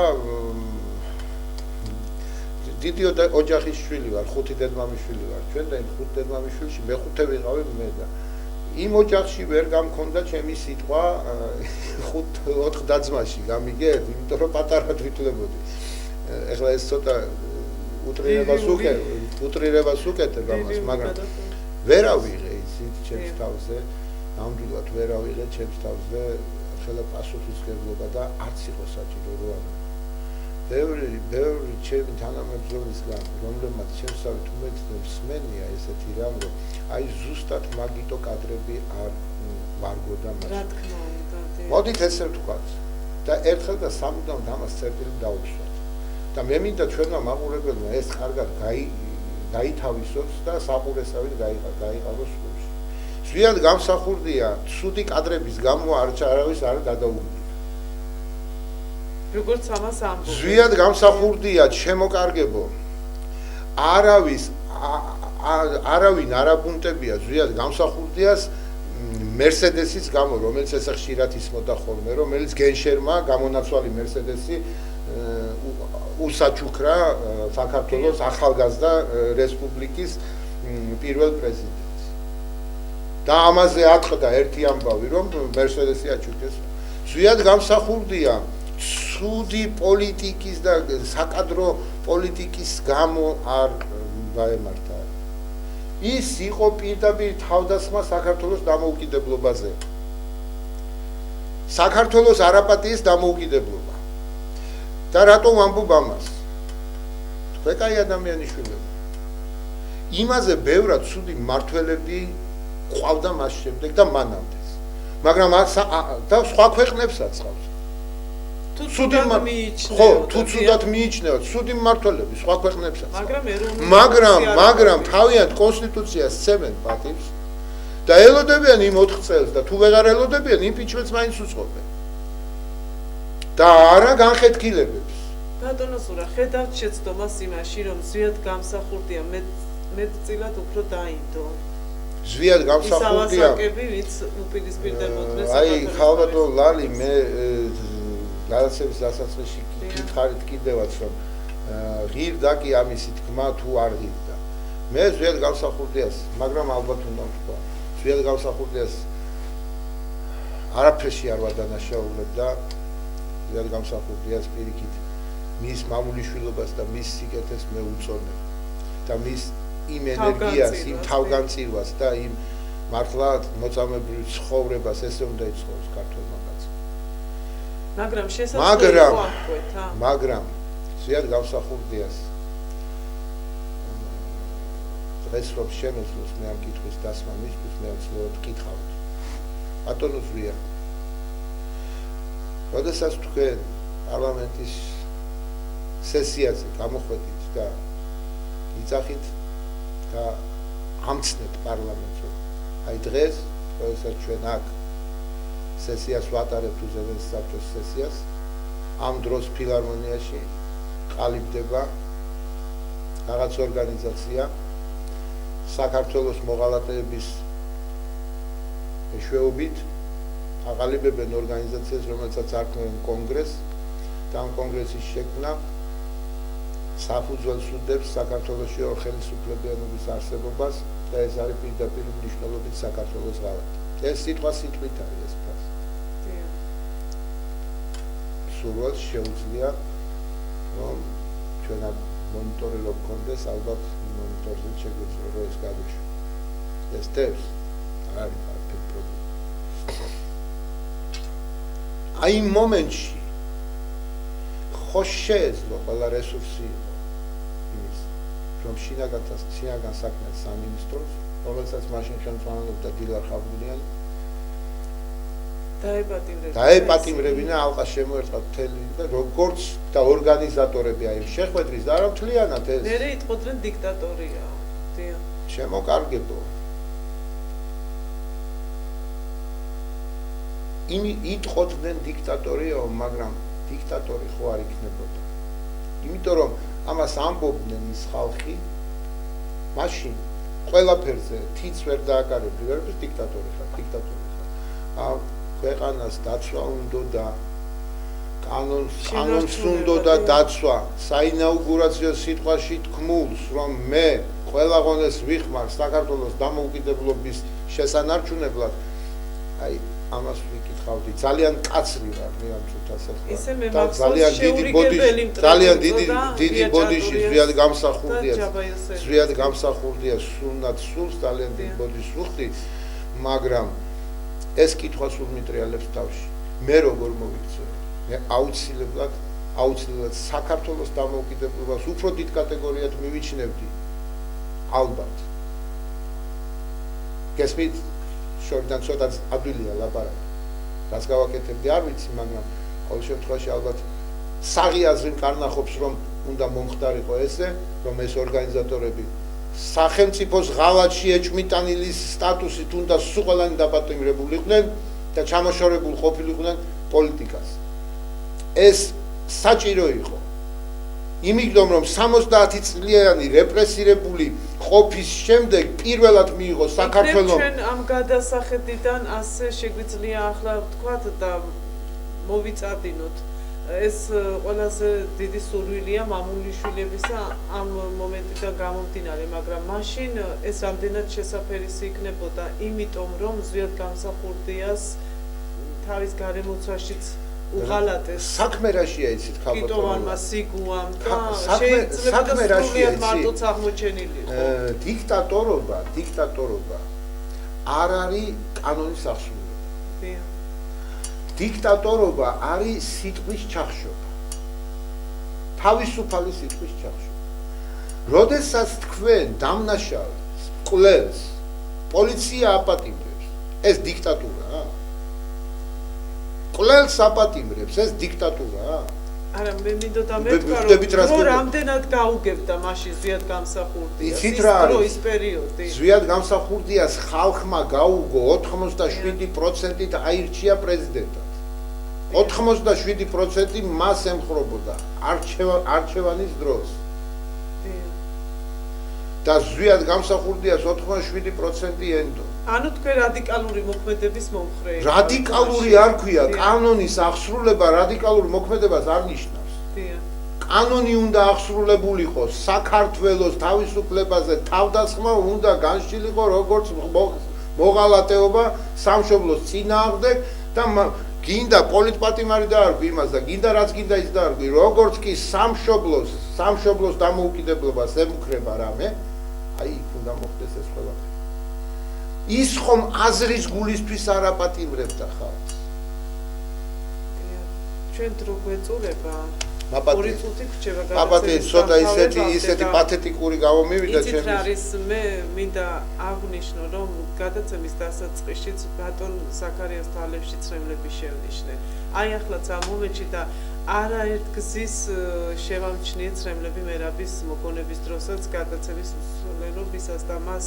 დიდი ოჯახის შვილი ვარ, 5 დედმამიშვილი ვარ. ჩვენ და იმ 5 დედმამიშვილში მე-5 ვიყავი მე და იმ ოჯახში ვერ გამქონდა ჩემი სიტყვა 4 დაძმაში, გამიგეთ, იმიტომ რომ პატარად ვითვლებოდი. ეხლა ეს ცოტა უტრირებას უკეთებ ამას, მაგრამ ვერავიღე იცით ჩემს თავზე, ნამდვილად ვერავიღე ჩემს თავზე ხელა პასუხისმგებლობა და არც იყო საჭირო რომ ბევრი ჩემი თანამებრძოლისგან, რომლებმაც ჩემსავით უმეცნია ესეთი რამ, რომ აი ზუსტად მაგიტო კადრები არ ვარგოდა მას. რა თქმა უნდა. მოდით ესე ვთქვათ და ერთხელ და სამუდამ ამას წერტილი დაუშვათ. და მე მინდა ჩვენმა მაყურებელმა ეს კარგად გაითავისოს და საყურესავით გაიყაროს სკოლაში. ზვიად გამსახურდია ცუდი კადრების გამო არავის არ გადაუგდით. როგორც ამას ამბობ. ზვიად გამსახურდია შემოკარგებო. არავინ არ აბუნტებია ზვიად გამსახურდიას მერსედესის გამო, რომელიც ესე ხშირად ისმოდა ხოლმე, რომელიც გენშერმა გამონაცვალი მერსედესი უსაჩუქრა საქართველოს ახალგაზრდა რესპუბლიკის პირველ პრეზიდენტს. და ამაზე ატყდა ერთი ამბავი, რომ მერსედესი აჩუქეს. ზვიად გამსახურდია ცუდი პოლიტიკის და საკადრო პოლიტიკის გამო არ დაემართა. ის იყო პირდაპირ თავდასხმა საქართველოს დამოუკიდებლობაზე. საქართველოს არაპატიის დამოუკიდებლობა. და რატომ ვამბობ ამას? თქვენ ადამიანიშვილები. იმაზე ბევრად ცუდი მართველები ყავდა მას შემდეგ და მანამდეც. მაგრამ და სხვა ქვეყნებსაც ყავს. თუ ცუდად მიიჩნევა, ცუდი მმართველები სხვა ქვეყნებსაც. მაგრამ თავიანთ კონსტიტუციას სცემენ პატივს და ელოდებიან იმ 4 წელს და თუ ვეღარ ელოდებიან იმპიჩმენტს მაინც უწყობენ. და არა განხეთქილებებს. ბატონო სურა, ხედავთ შეცდომას იმაში, რომ ზვიად გამსახურდია მეტწილად უფრო დაინდო. ზვიად გამსახურდია. ისავასაკები, ვინც უპირისპირდებოდნენ აი, ხალბატონ ლალი, მე გადაცემის დასაწყისში გითხარით კიდევაც, რომ ღირდა კი ამისი თქმა თუ არ ღირდა. მე ზვიად გამსახურდიას, მაგრამ ალბათ უნდა ვთქვა, ზვიად გამსახურდიას არაფერში არ ვადანაშაულებდა. ზვიად გამსახურდიას პირიქით მის მამულიშვილობას და მის სიკეთეს მე უწონებ და მის იმ ენერგიას, იმ თავგანწირვას და იმ მართლა მოწამებრივ ცხოვრებას ესე უნდა იცხოვროს ქართველმა კაცმა. მაგრამ შესაძლოა მაგრამ ზვიად გამსახურდიას დღეს რომ შემეძლოს მე ამ კითხვის დასმა მისთვის მე ვცდილობ ვკითხავთ. ბატონო ზვია როდესაც თქვენ პარლამენტის სესიაზე გამოხვედით და იცახით და ამცნეთ პარლამენტს. აი დღეს, როდესაც ჩვენ აქ სესიას ვატარებთ უზენაეს საბჭოს სესიას, ამ დროს ფილარმონიაში ყალიბდება რაღაც ორგანიზაცია საქართველოს მოღალატეების მეშვეობით აყალიბებენ ორგანიზაციას, რომელსაც არქმევენ კონგრესს და ამ კონგრესის შექმნა საფუძველს უდებს საქართველოში ორხელისუფლებიანობის არსებობას და ეს არის პირდაპირ მნიშვნელობით საქართველოს ღალატი. ეს სიტყვა სიტყვით არის ეს ფასი. სურვილს შეუძლია რომ ჩვენ აქ მონიტორი რო გქონდეს, ალბათ მონიტორზე შეგვიძლია რომ ეს გადაშვი. ეს თევზი არ არის არაფერი პრობლემა. აი იმ მომენტში ხო შეეძლო ყველა რესურსი იმის, რომ შინაგან საქმეთა სამინისტროს, რომელსაც მაშინ ხელმძღვანელობდა დილარ ხაბულიანი, დაეპატიმრებინა ალყა შემოერტყა მთელი და როგორც და ორგანიზატორები აი შეხვედრის და არა მთლიანად ეს. მე იტყოდნენ დიქტატორია. დიახ. შემოკარგებო. იტყოდნენ დიქტატორია, მაგრამ დიქტატორი ხო არ იქნებოდა. იმიტომ რომ ამას ამბობდნენ ის ხალხი, მაშინ ყველაფერზე თიც ვერ დააკარებდი, ვერაფერს დიქტატორი ხარ. ქვეყანას დაცვა უნდა და კანონს უნდა და დაცვა. საინაუგურაციო სიტყვაში თქმულს, რომ მე ყველა ღონეს ვიხმარ საქართველოს დამოუკიდებლობის შესანარჩუნებლად, აი ამას ვიკითხავდი. ძალიან კაცრი ვარ მე ამ წუთას ახლა. და ძალიან დიდი ბოდიში ზვიად გამსახურდია სულნად სულს ძალიან დიდი ბოდიშს ვუხდი, მაგრამ ეს კითხვა სულ მიტრიალებს თავში. მე როგორ მოვიქცევი? მე აუცილებლად საქართველოს დამოუკიდებლობას უფრო დიდ კატეგორიად მივიჩნევდი. ალბათ. გესმით? შორიდან ცოტა ადვილია ლაპარაკი. რაც გავაკეთებდი არ ვიცი, მაგრამ ყოველ შემთხვევაში ალბათ საღი აზრი მკარნახობს, რომ უნდა მომხდარიყო ესე, რომ ეს ორგანიზატორები სახელმწიფოს ღალატში ეჭვმიტანილი სტატუსით უნდა სულ ყველანი დაპატიმრებულიყვნენ და ჩამოშორებულ ყოფილიყვნენ პოლიტიკას. ეს საჭირო იყო. იმიგდომ რომ 70 წლიანი რეპრესირებული ყოფის შემდეგ პირველად მიიღო საქართველოს. ჩვენ ამ გადასახედიდან ასე შეგვიძლია ახლა ვთქვათ და მოვიწადინოთ. ეს ყველაზე დიდი სურვილია მამულიშვილებისა ამ მომენტიდან გამომდინარე, მაგრამ მაშინ ეს რამდენად შესაფერისი იქნებოდა, იმიტომ რომ ზვიად გამსახურდიას თავის გარემოცვაშიც უღალატეს. საქმე რაშია იცით ხალხო? კიტოვანმა სიგუამ და შეიძლება სრულიად მარტოც აღმოჩენილი იყო. დიქტატორობა არ არის კანონის აღსრულება. დიქტატორობა არის სიტყვის ჩახშობა. თავისუფალი სიტყვის ჩახშობა. როდესაც თქვენ დამნაშავეს, კვლევს, პოლიცია აპატიმრებს, ეს დიქტატურაა? კვლევს აპატიმრებს, ეს დიქტატურაა? არა, მე მინდოდა მეთქვა, რომ რამდენად გაუგებდა მაშინ ზვიად გამსახურდიას ის პერიოდი. ზვიად გამსახურდიას ხალხმა გაუგო 87%-ით აირჩია პრეზიდენტად. 87% მას ემხრობოდა არჩევანის დროს. და ზვიად გამსახურდიას 87% ენდო. ანუ თქვენ რადიკალური მოქმედების მომხრე. რადიკალური არ ქვია, კანონის აღსრულება რადიკალურ მოქმედებას არ ნიშნავს. კანონი უნდა აღსრულებულიყო საქართველოს თავისუფლებაზე თავდასხმა უნდა განშილიყო როგორც მოღალატეობა სამშობლოს წინააღმდეგ და გინდა პოლიტპატიმარი დაარქვი იმას და გინდა რაც გინდა ის დაარქვი, როგორც კი სამშობლოს დამოუკიდებლობას ემუქრება რამე, აი იქ უნდა მოხდეს ეს ყველაფერი. ის ხომ აზრის გულისთვის არ აპატიმრებდა ხალხს. ჩვენ დრო გვეწურება. ორი წუთი გრჩება აბათი ცოტა ისეთი პათეტიკური გამომივიდა ჩემს. იცით რა არის, მე მინდა აღვნიშნო, რომ გადაცემის დასაწყისშიც ბატონ ზაქარიას თვალებში ცრემლები შევნიშნე. აი ახლაც ამ მომენტში და არაერთ გზის შევამჩნიე ცრემლები მერაბის მოგონების დროსაც გადაცემის მსვლელობისას და მას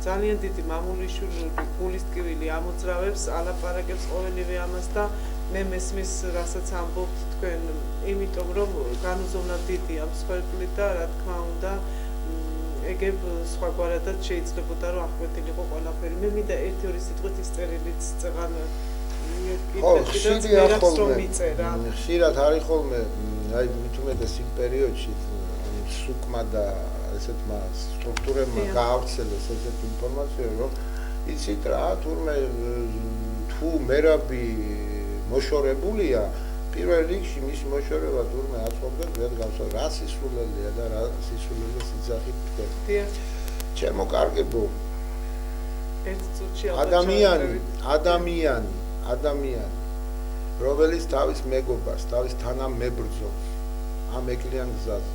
ძალიან დიდი მამულიშვილური გულის ტკივილი ამოძრავებს, ალაპარაკებს ყოველივე ამას და მე მესმის რასაც ამბობთ თქვენ, იმიტომ რომ განუზომლად დიდი ამ მსხვერპლი და რა თქმა უნდა ეგებ სხვაგვარადაც შეიძლებოდა რომ აღკვეთილიყო ყველაფერი. მე მინდა ერთი-ორი სიტყვით ის წერილიც წეღან ხშირად არის ხოლმე აი მით უმეტეს იმ პერიოდში სუკმა და ესეთმა სტრუქტურებმა გაავრცელეს ესეთი ინფორმაცია რომ იცით რა თურმე თუ მერაბი მოშორებულია პირველ რიგში მისი მოშორება თურმე აწყობდა ძველ რა სისულელია და რა სისულელეს იძახით თქვენ. ჩემო კარგებო ერთ წუთში ადამიანი რომელიც თავის მეგობარს, თავის თანამებრძოლს ამ ეკლიან გზაზე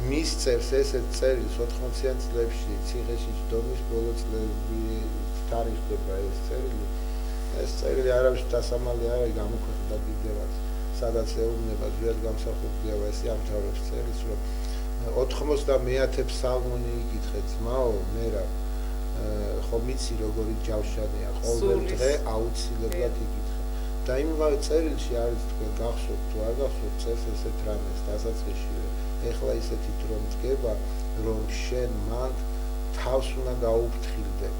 მისწერს ესეთ წერილს 80-იან წლებში ციხეში ჯდომის ბოლო წლები თარიღდება ეს წერილი არავის დასამალი არ არის გამოქვეყნდა კიდევაც სადაც ეუბნება ძველ გამსახურდია ეს ამთავრებს წერილს რომ 90 ფსალმონი იკითხე ძმაო მერა ხო ვიცი როგორი ჯავშანია ყოველ დღე აუცილებლად იკითხე და იმავე წერილში არის თქვენ გახსოვთ თუ არ გახსოვთ წერს ესეთ რამეს დასაწყისში ეხლა ისეთი დრო მდგება რომ შენ მან თავს უნდა გაუფრთხილდე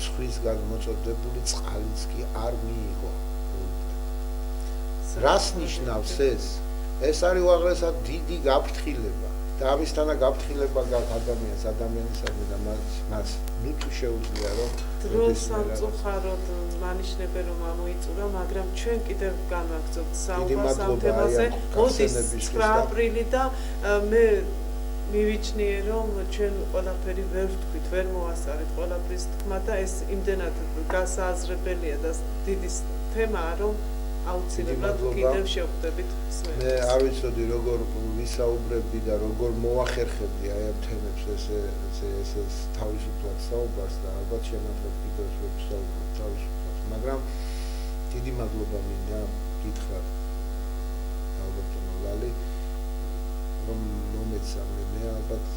სხვისგან მოწოდებული წყალიც კი არ მიიღო რას ნიშნავს ეს არის უაღრესად დიდი გაფრთხილება და ამისთანა გაფრთხილება გაქვს ადამიანისადმი და მას ნუ შეუძლია რომ დროს სამწუხაროდ მანიშნებენ რომ ამოიწურა მაგრამ ჩვენ კიდევ განვაგრძობთ საუბარს ამ თემაზე მოდის 9 აპრილი და მე მივიჩნიე რომ ჩვენ ყველაფერი ვერ ვთქვით ვერ მოვასწარეთ ყველაფრის თქმა და ეს იმდენად გასააზრებელია და დიდი თემაა რომ აუცილებლად კიდევ შევხვდებით მე არ ვიცოდი როგორ ვისაუბრებდი და როგორ მოახერხებდი აი ამ თემებს ესე თავისუფლად საუბარს და ალბათ შემიძლია კიდევ ვისაუბროთ თავისუფლად მაგრამ დიდი მადლობა მინდა გითხრათ ალბათ ლალი რომ მომეცა მე ალბათ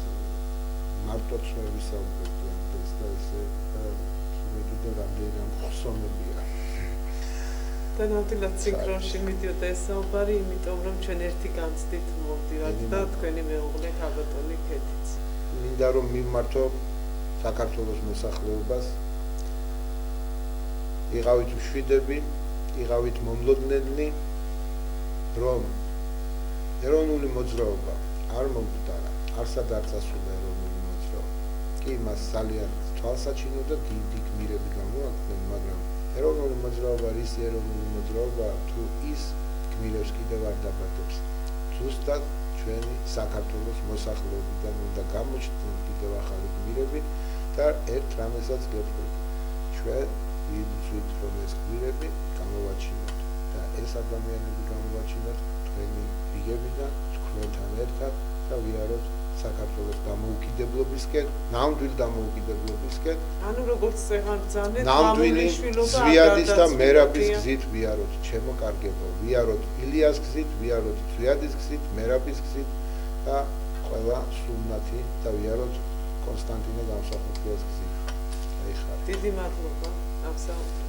მარტოც ვერ ვისაუბრებდი ამ თემს და ესე მე კიდევ რამდენი ხსოვნებია და ნამდვილად სინქრონში მიდიოდა ეს საუბარი, იმიტომ რომ ჩვენ ერთი განცდით მოვდივართ და თქვენი მეუღლე ქაბატონი ქეთიც. მინდა რომ მიმართო საქართველოს მოსახლეობას. იყავით შვიდები, იყავით მომლოდნელი, რომ ეროვნული მოძრაობა არ მომკვდარა, არსად არ წასულა ეროვნული მოძრაობა. კი, მას ძალიან თვალსაჩინო და დიდი გმირები გამოაქვთ, მაგრამ ეროვნული მოძრაობა ის ეროვნული მოძრაობა თუ ის გმირებს კიდევ არ დაბადებს ზუსტად ჩვენი საქართველოს მოსახლეობიდან უნდა გამოჩნდნენ კიდევ ახალი გმირები და ერთ რამესაც გეტყვით ჩვენ ვიძვით რომ ეს გმირები გამოვაჩინოთ და ეს ადამიანები გამოვაჩინოთ თქვენი რიგებიდან თქვენთან ერთად და ვიაროთ საქართველოს დამოუკიდებლობისკენ, ნამდვილ დამოუკიდებლობისკენ. ანუ როგორც წეღან ბრძანეთ, ნამდვილი ზვიადის და მერაბის გზით ვიაროთ, ჩემო კარგებო, ვიაროთ ილიას გზით, ვიაროთ ზვიადის გზით, მერაბის გზით და ყველა სულნათი და ვიაროთ კონსტანტინე გამსახურდიას გზით. აი ხარ. დიდი მადლობა. აბსოლუტურად